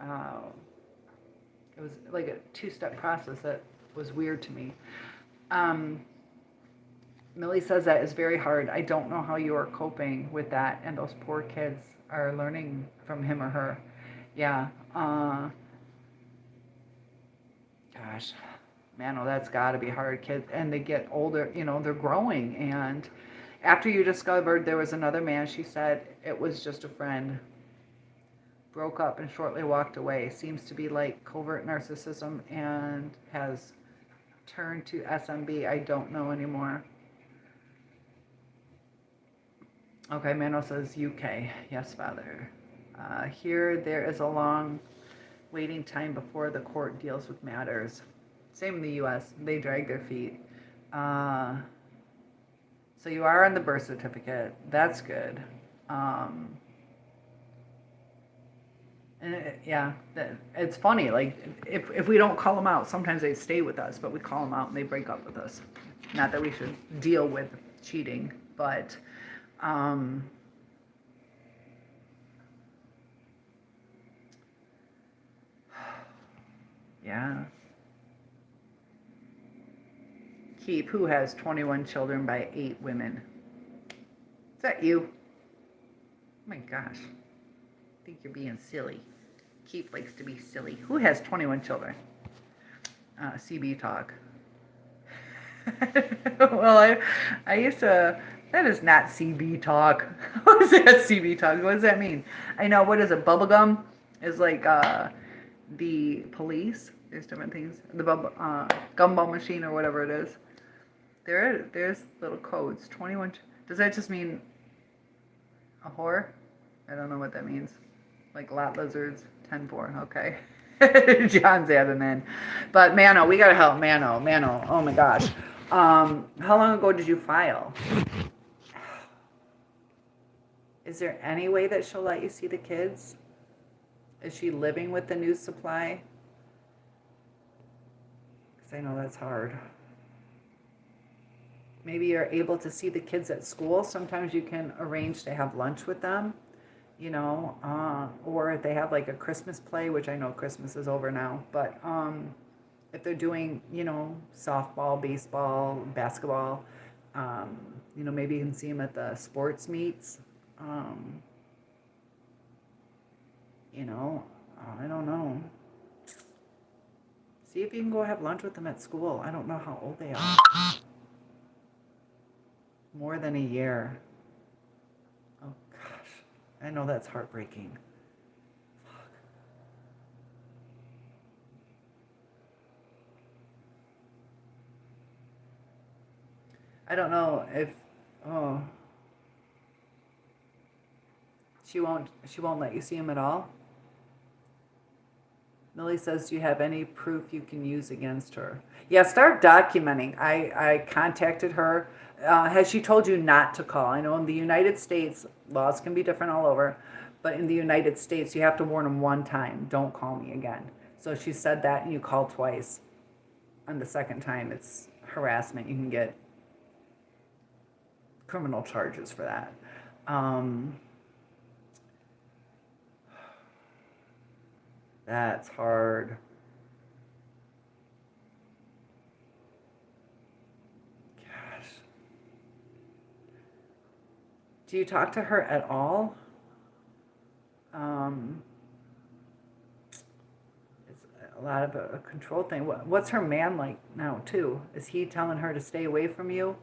It was like a two-step process that was weird to me. Millie says that is very hard. I don't know how you are coping with that, and those poor kids are learning from him or her. Yeah. Gosh, man, that's got to be hard. Kids, and they get older, they're growing, and After you discovered there was another man, she said it was just a friend. Broke up and shortly walked away. Seems to be like covert narcissism and has turned to SMB. I don't know anymore. Okay, Mano says UK. Yes, Father. Here there is a long waiting time before the court deals with matters. Same in the US. They drag their feet. So you are on the birth certificate. That's good. And yeah, it's funny. Like if we don't call them out, sometimes they stay with us, but we call them out and they break up with us. Not that we should deal with cheating, but yeah. Keep, who has 21 children by 8 women. Is that you? Oh my gosh. I think you're being silly. Keith likes to be silly. Who has 21 children? CB talk. Well, I used to. That is not CB talk. What is that CB talk? What does that mean? I know. What is it? Bubblegum is like the police. There's different things. The gumball machine or whatever it is. There's little codes. 21. Does that just mean a whore? I don't know what that means. Like lot lizards. 10-4. Okay. John's adding in. But Mano, we gotta help Mano. Oh my gosh. How long ago did you file? Is there any way that she'll let you see the kids? Is she living with the new supply? Because I know that's hard. Maybe you're able to see the kids at school. Sometimes you can arrange to have lunch with them, you know, or if they have like a Christmas play, which I know Christmas is over now, but if they're doing, you know, softball, baseball, basketball, you know, maybe you can see them at the sports meets, you know, I don't know. See if you can go have lunch with them at school. I don't know how old they are. More than a year. Oh gosh, I know that's heartbreaking. Fuck. I don't know if she won't let you see him at all. Millie says, do you have any proof you can use against her? Yeah, start documenting. I contacted her. Has she told you not to call? I know in the United States, laws can be different all over, but in the United States, you have to warn them one time. Don't call me again. So she said that, and you call twice. On the second time, it's harassment. You can get criminal charges for that. That's hard. Gosh. Do you talk to her at all? It's a lot of a control thing. What's her man like now, too? Is he telling her to stay away from you?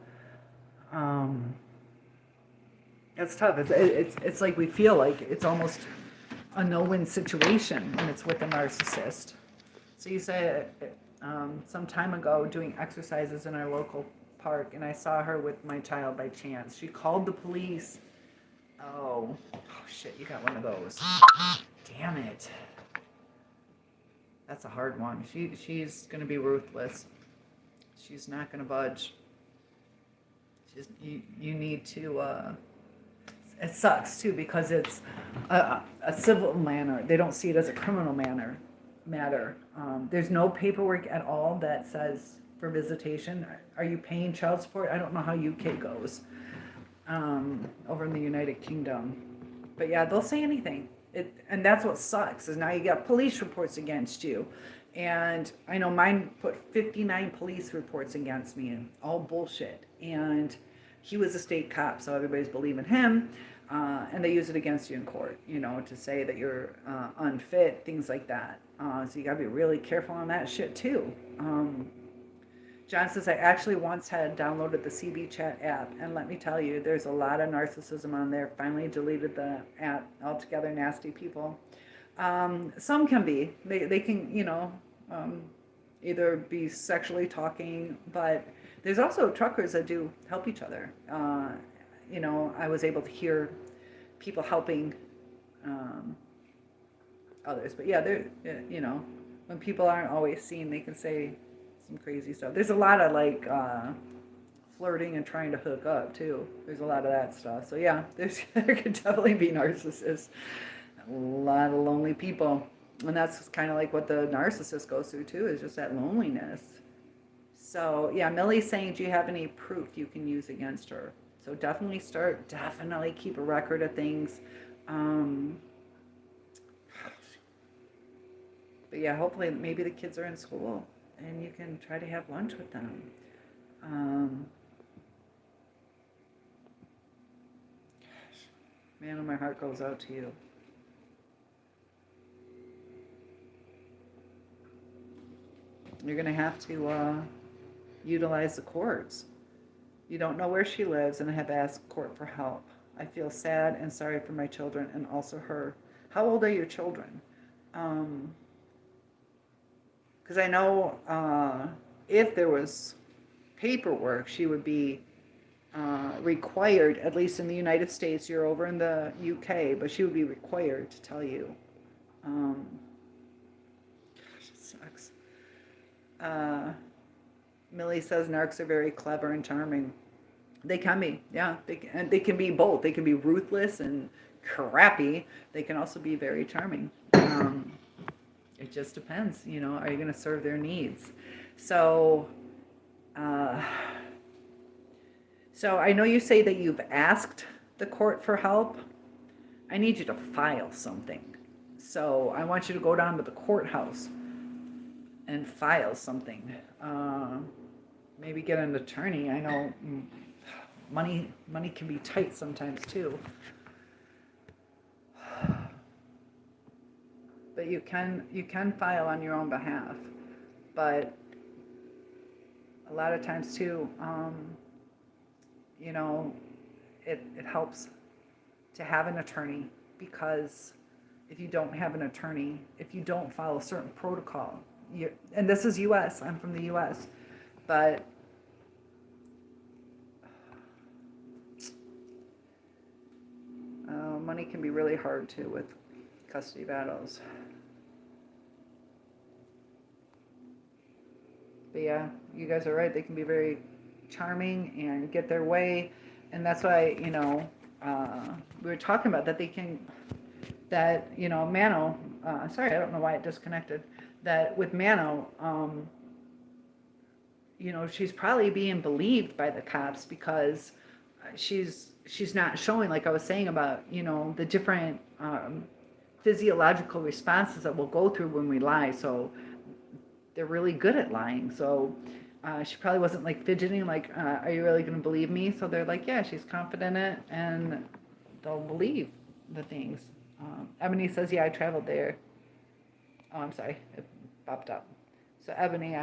It's tough. It's like we feel like it's almost a no-win situation when it's with a narcissist. So you say some time ago doing exercises in our local park, and I saw her with my child by chance. She called the police. Oh shit, you got one of those. Damn it. That's a hard one. She's going to be ruthless. She's not going to budge. You need to... It sucks too because it's a civil matter. They don't see it as a criminal matter. There's no paperwork at all that says for visitation. Are you paying child support? I don't know how UK goes over in the United Kingdom, but yeah, they'll say anything. And that's what sucks is now you got police reports against you, and I know mine put 59 police reports against me, and all bullshit. And he was a state cop, so everybody's believing him, and they use it against you in court, you know, to say that you're unfit, things like that. So you gotta be really careful on that shit too. John says, I actually once had downloaded the CB Chat app, and let me tell you, there's a lot of narcissism on there. Finally deleted the app altogether. Nasty people. Some can be. They can, either be sexually talking, but there's also truckers that do help each other. I was able to hear people helping others. But yeah, when people aren't always seen, they can say some crazy stuff. There's a lot of flirting and trying to hook up too. There's a lot of that stuff. So yeah, there could definitely be narcissists. A lot of lonely people. And that's kind of like what the narcissist goes through too, is just that loneliness. So yeah, Millie's saying, do you have any proof you can use against her? So definitely keep a record of things. But yeah, hopefully maybe the kids are in school and you can try to have lunch with them. Man, my heart goes out to you. You're going to have to utilize the courts. You don't know where she lives and have asked court for help. I feel sad and sorry for my children and also her. How old are your children? Because I know if there was paperwork, she would be required, at least in the United States. You're over in the UK, but she would be required to tell you. Gosh, it sucks. Millie says narcs are very clever and charming. They can be, yeah. They can be both. They can be ruthless and crappy. They can also be very charming. It just depends, are you going to serve their needs? So I know you say that you've asked the court for help. I need you to file something. So I want you to go down to the courthouse and file something. Maybe get an attorney. I know money can be tight sometimes too. But you can file on your own behalf. But a lot of times too, it helps to have an attorney, because if you don't have an attorney, if you don't follow certain protocol, and this is U.S., I'm from the U.S., but money can be really hard too with custody battles. But yeah, you guys are right. They can be very charming and get their way. And that's why, we were talking about that Mano, sorry, I don't know why it disconnected, that with Mano, she's probably being believed by the cops because she's not showing, like I was saying about, the different physiological responses that we'll go through when we lie. So they're really good at lying. So she probably wasn't fidgeting, are you really going to believe me? So they're like, yeah, she's confident in it, and they'll believe the things. Ebony says, yeah, I traveled there. Oh, I'm sorry, it popped up. So Ebony,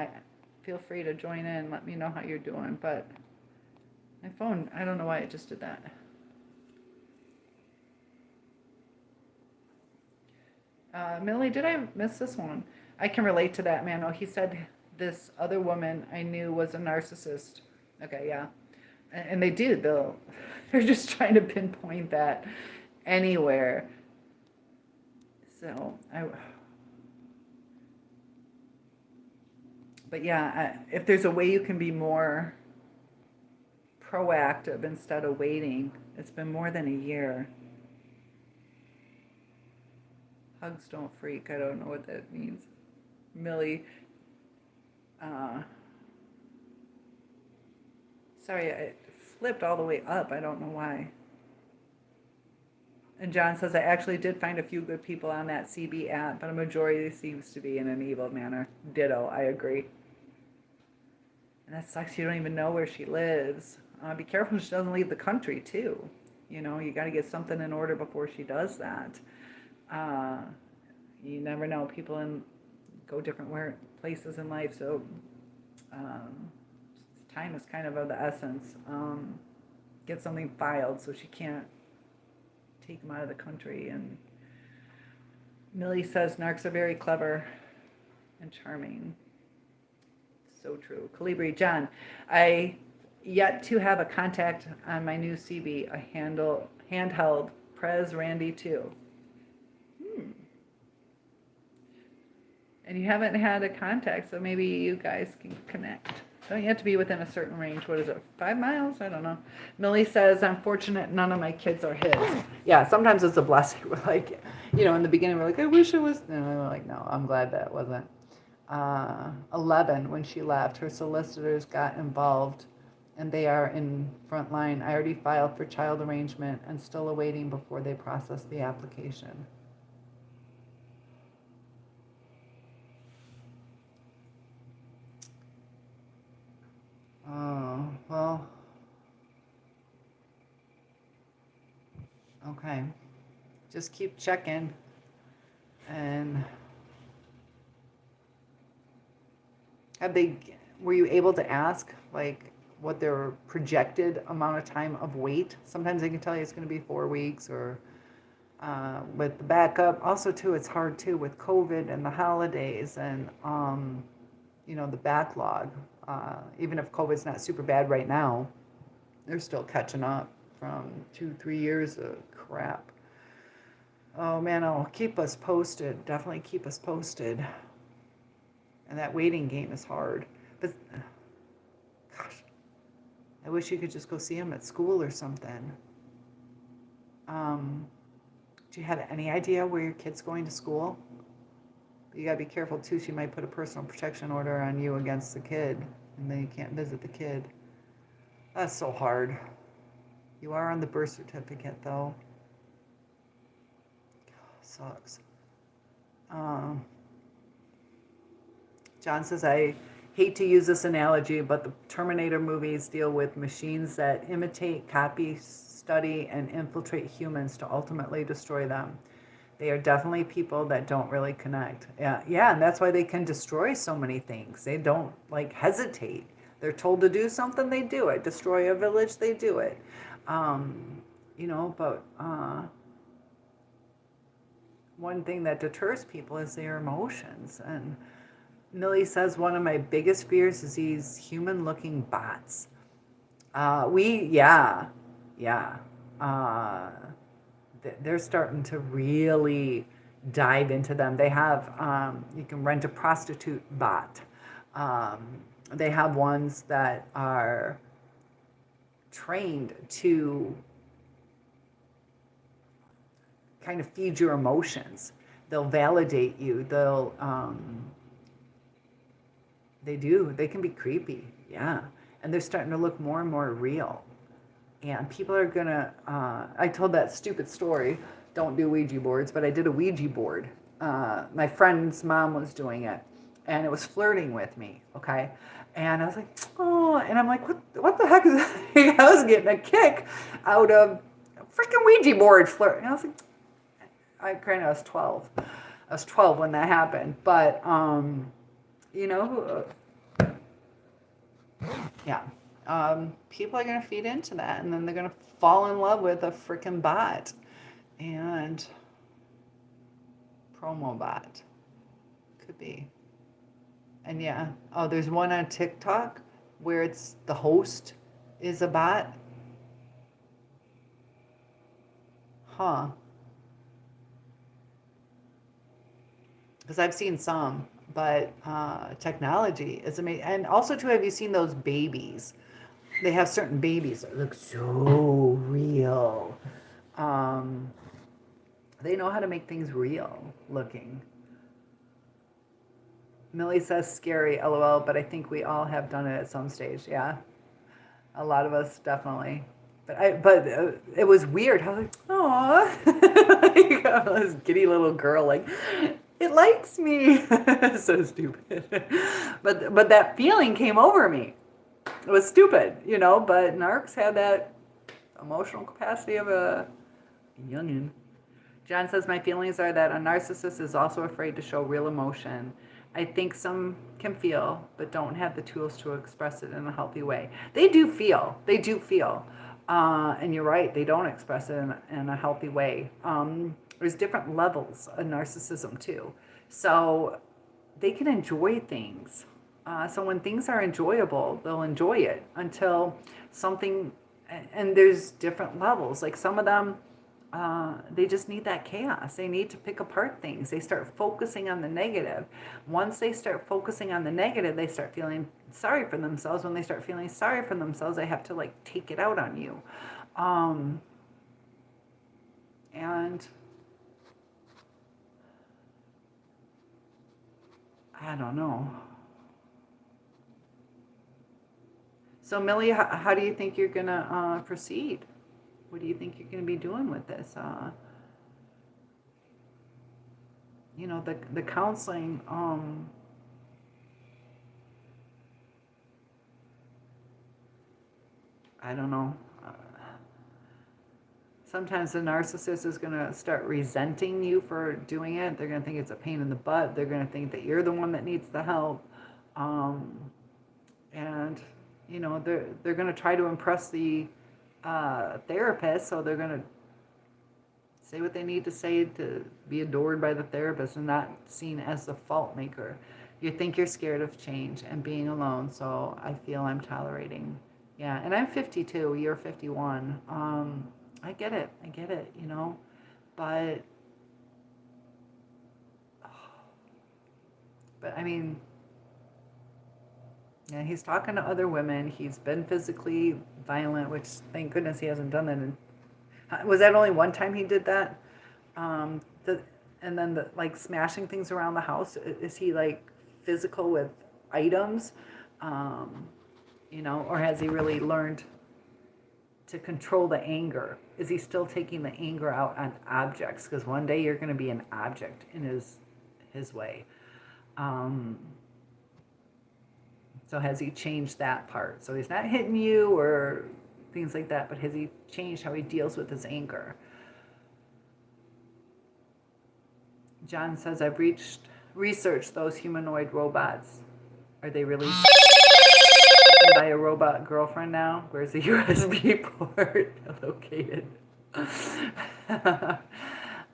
feel free to join in, let me know how you're doing. But my phone, I don't know why it just did that. Millie, did I miss this one? I can relate to that, man. Oh, he said this other woman I knew was a narcissist. Okay, yeah. And they do, they're just trying to pinpoint that anywhere. So, but yeah, if there's a way you can be more proactive instead of waiting. It's been more than a year. Hugs don't freak. I don't know what that means. Millie, sorry, I flipped all the way up. I don't know why. And John says, I actually did find a few good people on that CB app, but a majority seems to be in an evil manner. Ditto, I agree. And that sucks. You don't even know where she lives. Be careful she doesn't leave the country, too. You got to get something in order before she does that. You never know. People go different places in life, so time is kind of the essence. Get something filed so she can't take him out of the country. And Millie says narcs are very clever and charming. So true. Calibri, John, I yet to have a contact on my new CB, a handheld Prez Randy 2. And you haven't had a contact, so maybe you guys can connect. Don't you have to be within a certain range? What is it, 5 miles? I don't know. Millie says, I'm fortunate none of my kids are his. Yeah, sometimes it's a blessing. We're like, in the beginning, we're like, I wish it was. And we're like, no, I'm glad that wasn't. 11, when she left, her solicitors got involved, and they are in front line. I already filed for child arrangement and still awaiting before they process the application. Oh, well, okay. Just keep checking. And were you able to ask, like, what their projected amount of time of wait? Sometimes they can tell you it's going to be 4 weeks, or with the backup. Also, too, it's hard, too, with COVID and the holidays and, the backlog. Even if COVID's not super bad right now, they're still catching up from 2-3 years of crap. Oh, man, I'll keep us posted. Definitely keep us posted. And that waiting game is hard. But, gosh, I wish you could just go see him at school or something. Do you have any idea where your kid's going to school? You gotta be careful too. She might put a personal protection order on you against the kid, and then you can't visit the kid. That's so hard. You are on the birth certificate, though. Sucks. John says, I hate to use this analogy, but the Terminator movies deal with machines that imitate, copy, study, and infiltrate humans to ultimately destroy them. They are definitely people that don't really connect. Yeah, and that's why they can destroy so many things. They don't, hesitate. They're told to do something, they do it. Destroy a village, they do it. But one thing that deters people is their emotions. And Millie says, one of my biggest fears is these human-looking bots. They're starting to really dive into them. They have, you can rent a prostitute bot. They have ones that are trained to kind of feed your emotions. They'll validate you. They can be creepy, yeah. And they're starting to look more and more real. And people are gonna, I told that stupid story, don't do Ouija boards, but I did a Ouija board. My friend's mom was doing it, and it was flirting with me, okay? And I was like, oh, and I'm like, what the heck is that? I was getting a kick out of a freaking Ouija board flirt. And I was like, granted, I was 12. I was 12 when that happened, but, yeah. People are going to feed into that, and then they're going to fall in love with a freaking bot and promo bot. Could be. And yeah. Oh, there's one on TikTok where it's the host is a bot. Huh. Because I've seen some, but technology is amazing. And also, too, have you seen those babies? They have certain babies that look so real. They know how to make things real looking. Millie says scary, LOL, but I think we all have done it at some stage. Yeah, a lot of us definitely. But it was weird. I was like, aw, this giddy little girl, it likes me. So stupid. But that feeling came over me. It was stupid, but narcs had that emotional capacity of a youngin. John says, my feelings are that a narcissist is also afraid to show real emotion I think some can feel, but don't have the tools to express it in a healthy way. They do feel. They do feel. And you're right, they don't express it in a healthy way. There's different levels of narcissism, too. So they can enjoy things. So when things are enjoyable, they'll enjoy it until something, and there's different levels. Like some of them, they just need that chaos. They need to pick apart things. They start focusing on the negative. Once they start focusing on the negative, they start feeling sorry for themselves. When they start feeling sorry for themselves, they have to like take it out on you. And I don't know. So Millie, how do you think you're going to proceed? What do you think you're going to be doing with this? You know, the counseling, I don't know. Sometimes the narcissist is going to start resenting you for doing it. They're going to think it's a pain in the butt. They're going to think that you're the one that needs the help. And, you know, they're going to try to impress the therapist, so they're going to say what they need to say to be adored by the therapist and not seen as the fault maker. You think you're scared of change and being alone, so I feel I'm tolerating. Yeah, and I'm 52, you're 51. I get it, you know, but I mean, yeah, he's talking to other women. He's been physically violent, which thank goodness he hasn't done that. Was that only one time he did that? And then the like smashing things around the house. Is he like physical with items? You know, or has he really learned to control the anger? Is he still taking the anger out on objects? Because one day you're going to be an object in his way. So has he changed that part? So he's not hitting you or things like that, but has he changed how he deals with his anger? John says, I've researched those humanoid robots. Are they really buy a robot girlfriend now? Where's the USB port located?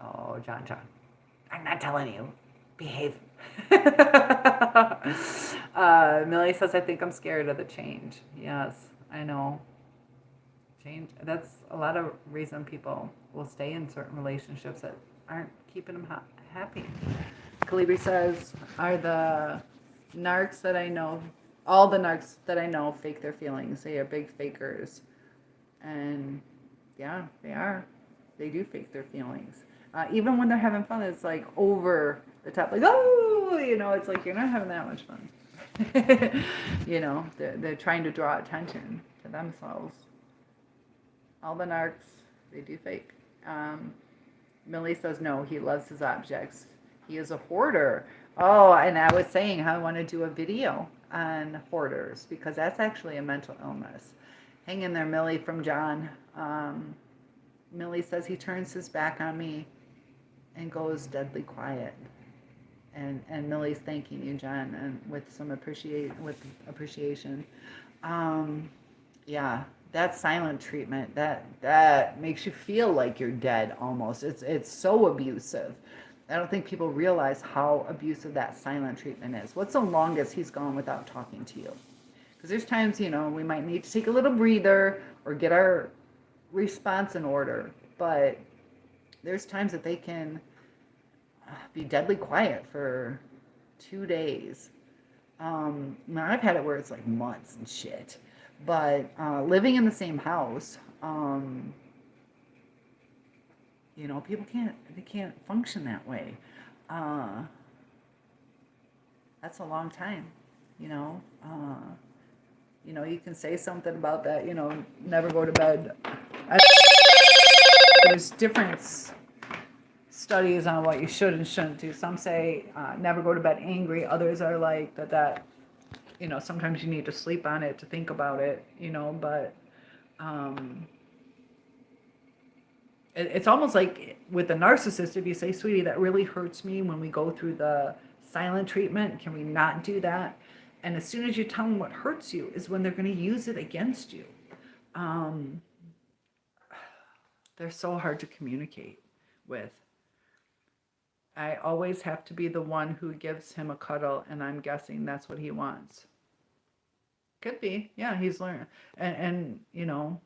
Oh, John. I'm not telling you. Behave. Millie says, I think I'm scared of the change. Yes, I know. Change. That's a lot of reason people will stay in certain relationships that aren't keeping them happy. Calibri says, are the narcs that I know, all the narcs that I know fake their feelings? They are big fakers. And yeah, they are. They do fake their feelings. Even when they're having fun, it's like over the top, like, oh, you know, it's like you're not having that much fun. You know, they're trying to draw attention to themselves. All the narcs, they do fake. Millie says, no, he loves his objects. He is a hoarder. Oh, and I was saying how I want to do a video on hoarders because that's actually a mental illness. Hang in there, Millie from John. Millie says he turns his back on me and goes deadly quiet. And Millie's thanking you, John, and with some appreciation. Yeah, that silent treatment that makes you feel like you're dead almost. It's so abusive. I don't think people realize how abusive that silent treatment is. What's the longest he's gone without talking to you? Because there's times, you know, we might need to take a little breather or get our response in order, but there's times that they can be deadly quiet for 2 days. Now I've had it where it's like months and shit, but living in the same house, you know, people can't function that way. That's a long time, you know. You know, you can say something about that, you know, never go to bed. There's different studies on what you should and shouldn't do. Some say never go to bed angry. Others are like that, you know, sometimes you need to sleep on it to think about it, you know, but it's almost like with the narcissist, if you say, sweetie, that really hurts me when we go through the silent treatment? Can we not do that? And as soon as you tell them what hurts you is when they're going to use it against you. Um, they're so hard to communicate with. I always have to be the one who gives him a cuddle, and I'm guessing that's what he wants. Could be. Yeah, he's learned. And you know,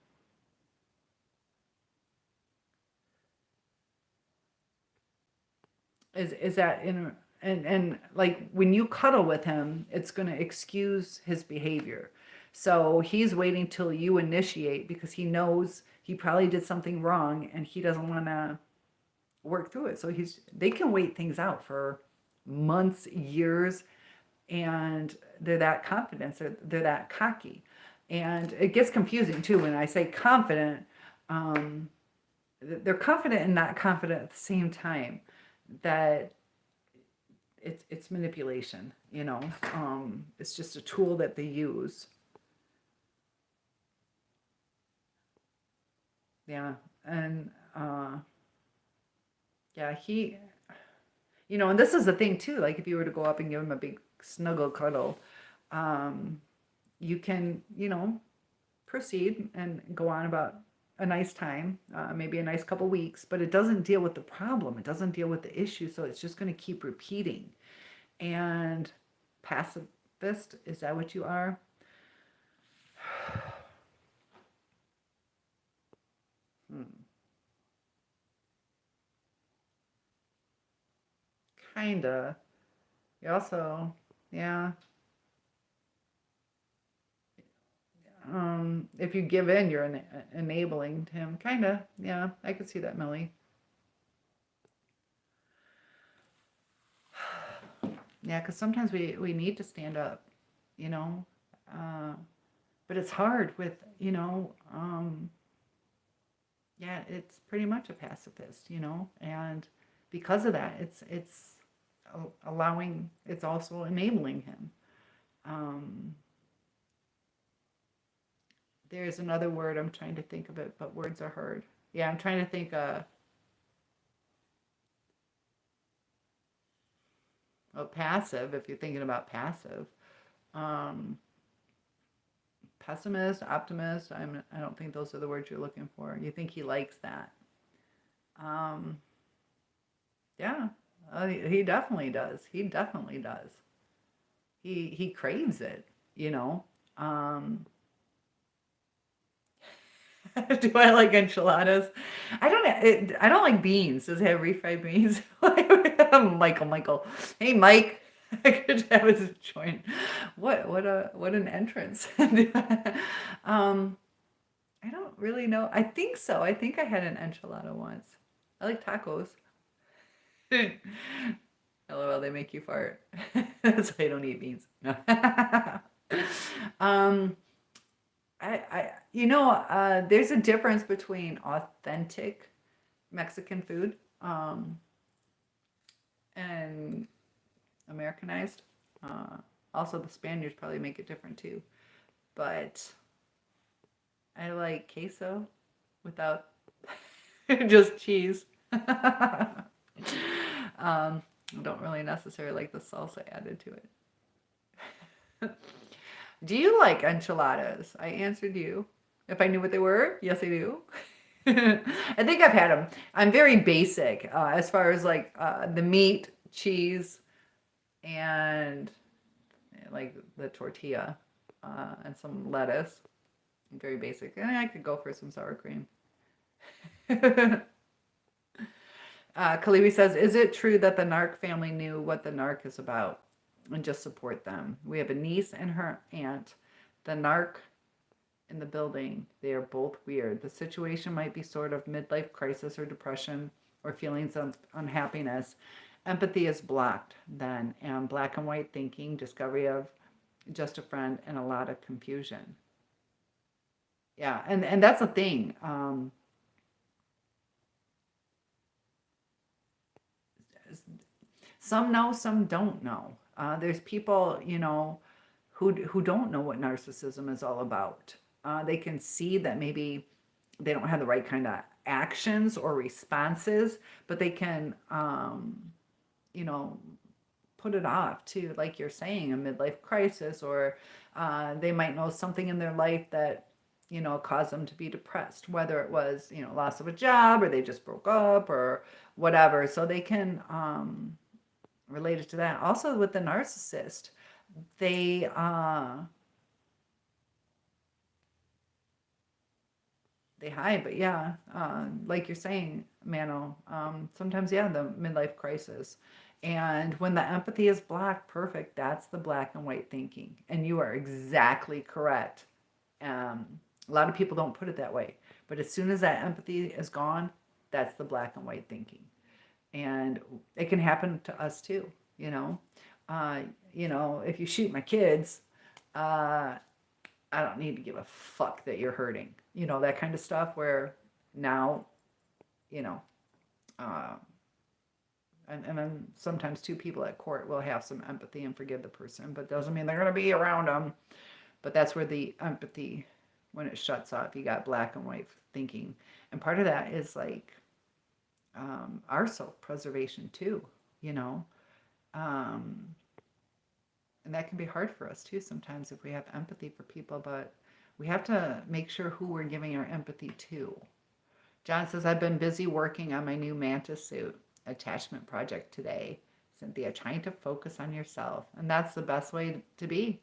is that in and like when you cuddle with him, it's going to excuse his behavior. So he's waiting till you initiate because he knows he probably did something wrong and he doesn't want to work through it. So they can wait things out for months, years, and they're that confident, they're that cocky. And it gets confusing too when I say confident. Um, they're confident and not confident at the same time. That it's manipulation, you know. It's just a tool that they use. Yeah, and yeah, you know, and this is the thing too. Like if you were to go up and give him a big snuggle cuddle, um, you can, you know, proceed and go on about a nice time, maybe a nice couple weeks, but it doesn't deal with the problem. It doesn't deal with the issue. So it's just going to keep repeating. And pacifist, is that what you are? Kinda. You also, yeah. If you give in, you're enabling him. Kinda. Yeah, I could see that, Millie. Yeah, because sometimes we need to stand up, you know. Uh, but it's hard with, you know, yeah, it's pretty much a pacifist, you know, and because of that, it's allowing, it's also enabling him. Um, there's another word I'm trying to think of it, but words are hard. Yeah, I'm trying to think. Well, passive. If you're thinking about passive, um, pessimist, optimist. I don't think those are the words you're looking for. You think he likes that? Um, yeah, he definitely does. He definitely does. He craves it. You know. Um, do I like enchiladas? I don't like beans. Does it have refried beans? Michael. Hey, Mike. I could have his joint. What an entrance. um, I don't really know. I think so. I think I had an enchilada once. I like tacos. LOL, they make you fart. That's why I don't eat beans. um, you know, there's a difference between authentic Mexican food and Americanized. Also, the Spaniards probably make it different too. But I like queso without just cheese. I don't really necessarily like the salsa added to it. Do you like enchiladas? I answered you. If I knew what they were, yes, I do. I think I've had them. I'm very basic as far as like the meat, cheese, and like the tortilla and some lettuce. Very basic. And I could go for some sour cream. Kaliwi says, is it true that the Narc family knew what the Narc is about and just support them? We have a niece and her aunt. The Narc in the building, they are both weird. The situation might be sort of midlife crisis or depression or feelings of unhappiness. Empathy is blocked then, and black and white thinking, discovery of just a friend, and a lot of confusion. Yeah, and that's the thing. Some know, some don't know. There's people, you know, who don't know what narcissism is all about. They can see that maybe they don't have the right kind of actions or responses, but they can, you know, put it off to, like you're saying, a midlife crisis, or they might know something in their life that, caused them to be depressed, whether it was, loss of a job, or they just broke up, or whatever. So they can relate it to that. Also with the narcissist, they hide, but yeah, like you're saying, Mano, sometimes, yeah, the midlife crisis. And when the empathy is black, perfect, that's the black and white thinking. And you are exactly correct. A lot of people don't put it that way. But as soon as that empathy is gone, that's the black and white thinking. And it can happen to us too, you know. If you shoot my kids, uh, I don't need to give a fuck that you're hurting. That kind of stuff where now, you know, uh, and then sometimes two people at court will have some empathy and forgive the person, but doesn't mean they're going to be around them. But that's where the empathy, when it shuts off, you got black and white thinking. And part of that is like our self-preservation too, you know. Um, and that can be hard for us too sometimes if we have empathy for people, but we have to make sure who we're giving our empathy to. John says, I've been busy working on my new mantis suit attachment project today. Cynthia, trying to focus on yourself. And that's the best way to be,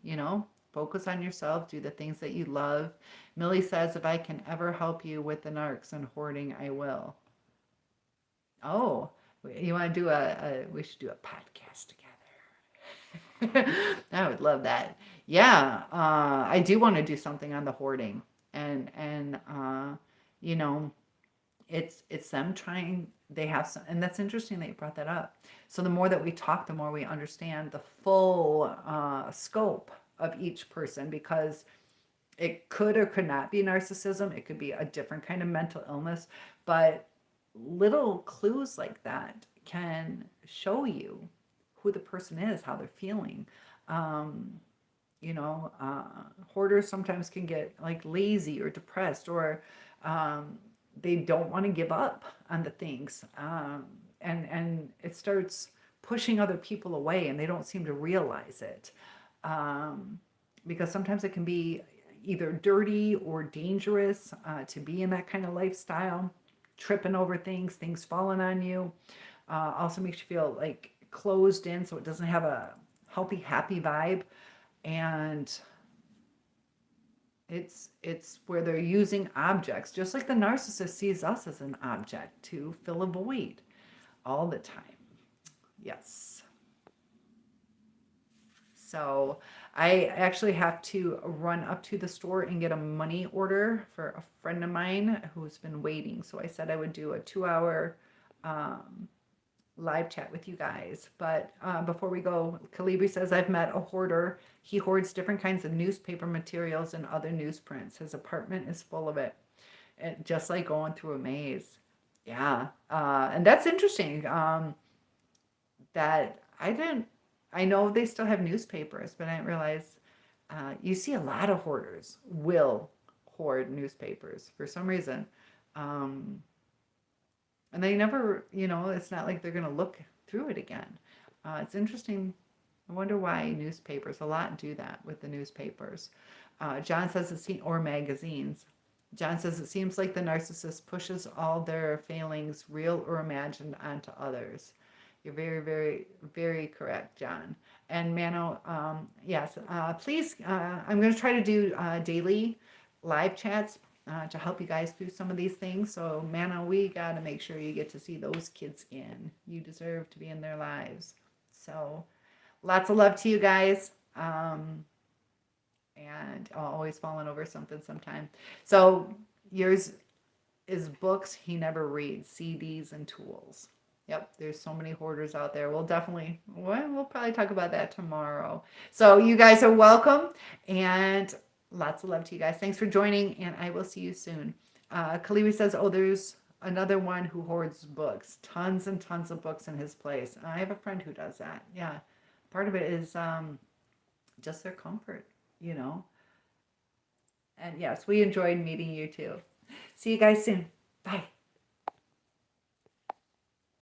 focus on yourself, do the things that you love. Millie says, if I can ever help you with the narcs and hoarding, I will. Oh, you want to do we should do a podcast together. I would love that. Yeah, I do want to do something on the hoarding, and it's them trying. They have some, and that's interesting that you brought that up. So the more that we talk, the more we understand the full scope of each person, because it could or could not be narcissism. It could be a different kind of mental illness, but little clues like that can show you who the person is, how they're feeling. Hoarders sometimes can get like lazy or depressed, or they don't want to give up on the things. And it starts pushing other people away, and they don't seem to realize it. Because sometimes it can be either dirty or dangerous to be in that kind of lifestyle, tripping over things falling on you. Also makes you feel like closed in, so it doesn't have a healthy, happy vibe. And it's where they're using objects, just like the narcissist sees us as an object to fill a void all the time. Yes. So I actually have to run up to the store and get a money order for a friend of mine who's been waiting. So I said I would do a 2-hour live chat with you guys. But before we go, Calibri says, I've met a hoarder. He hoards different kinds of newspaper materials and other newsprints. His apartment is full of it. And just like going through a maze. Yeah. And that's interesting. That I know they still have newspapers, but I didn't realize you see a lot of hoarders will hoard newspapers for some reason. And they never, it's not like they're going to look through it again. It's interesting. I wonder why newspapers, a lot do that with the newspapers. John says or magazines. John says it seems like the narcissist pushes all their failings, real or imagined, onto others. You're very, very, very correct, John. And Mano, yes, please, I'm going to try to do daily live chats to help you guys through some of these things. So, Mano, we got to make sure you get to see those kids in. You deserve to be in their lives. So, lots of love to you guys. And always falling over something sometime. So, yours is books he never reads, CDs and tools. Yep, there's so many hoarders out there. We'll probably talk about that tomorrow. So you guys are welcome, and lots of love to you guys. Thanks for joining, and I will see you soon. Kaliwi says, there's another one who hoards books. Tons and tons of books in his place. I have a friend who does that. Yeah, part of it is just their comfort, And yes, we enjoyed meeting you too. See you guys soon.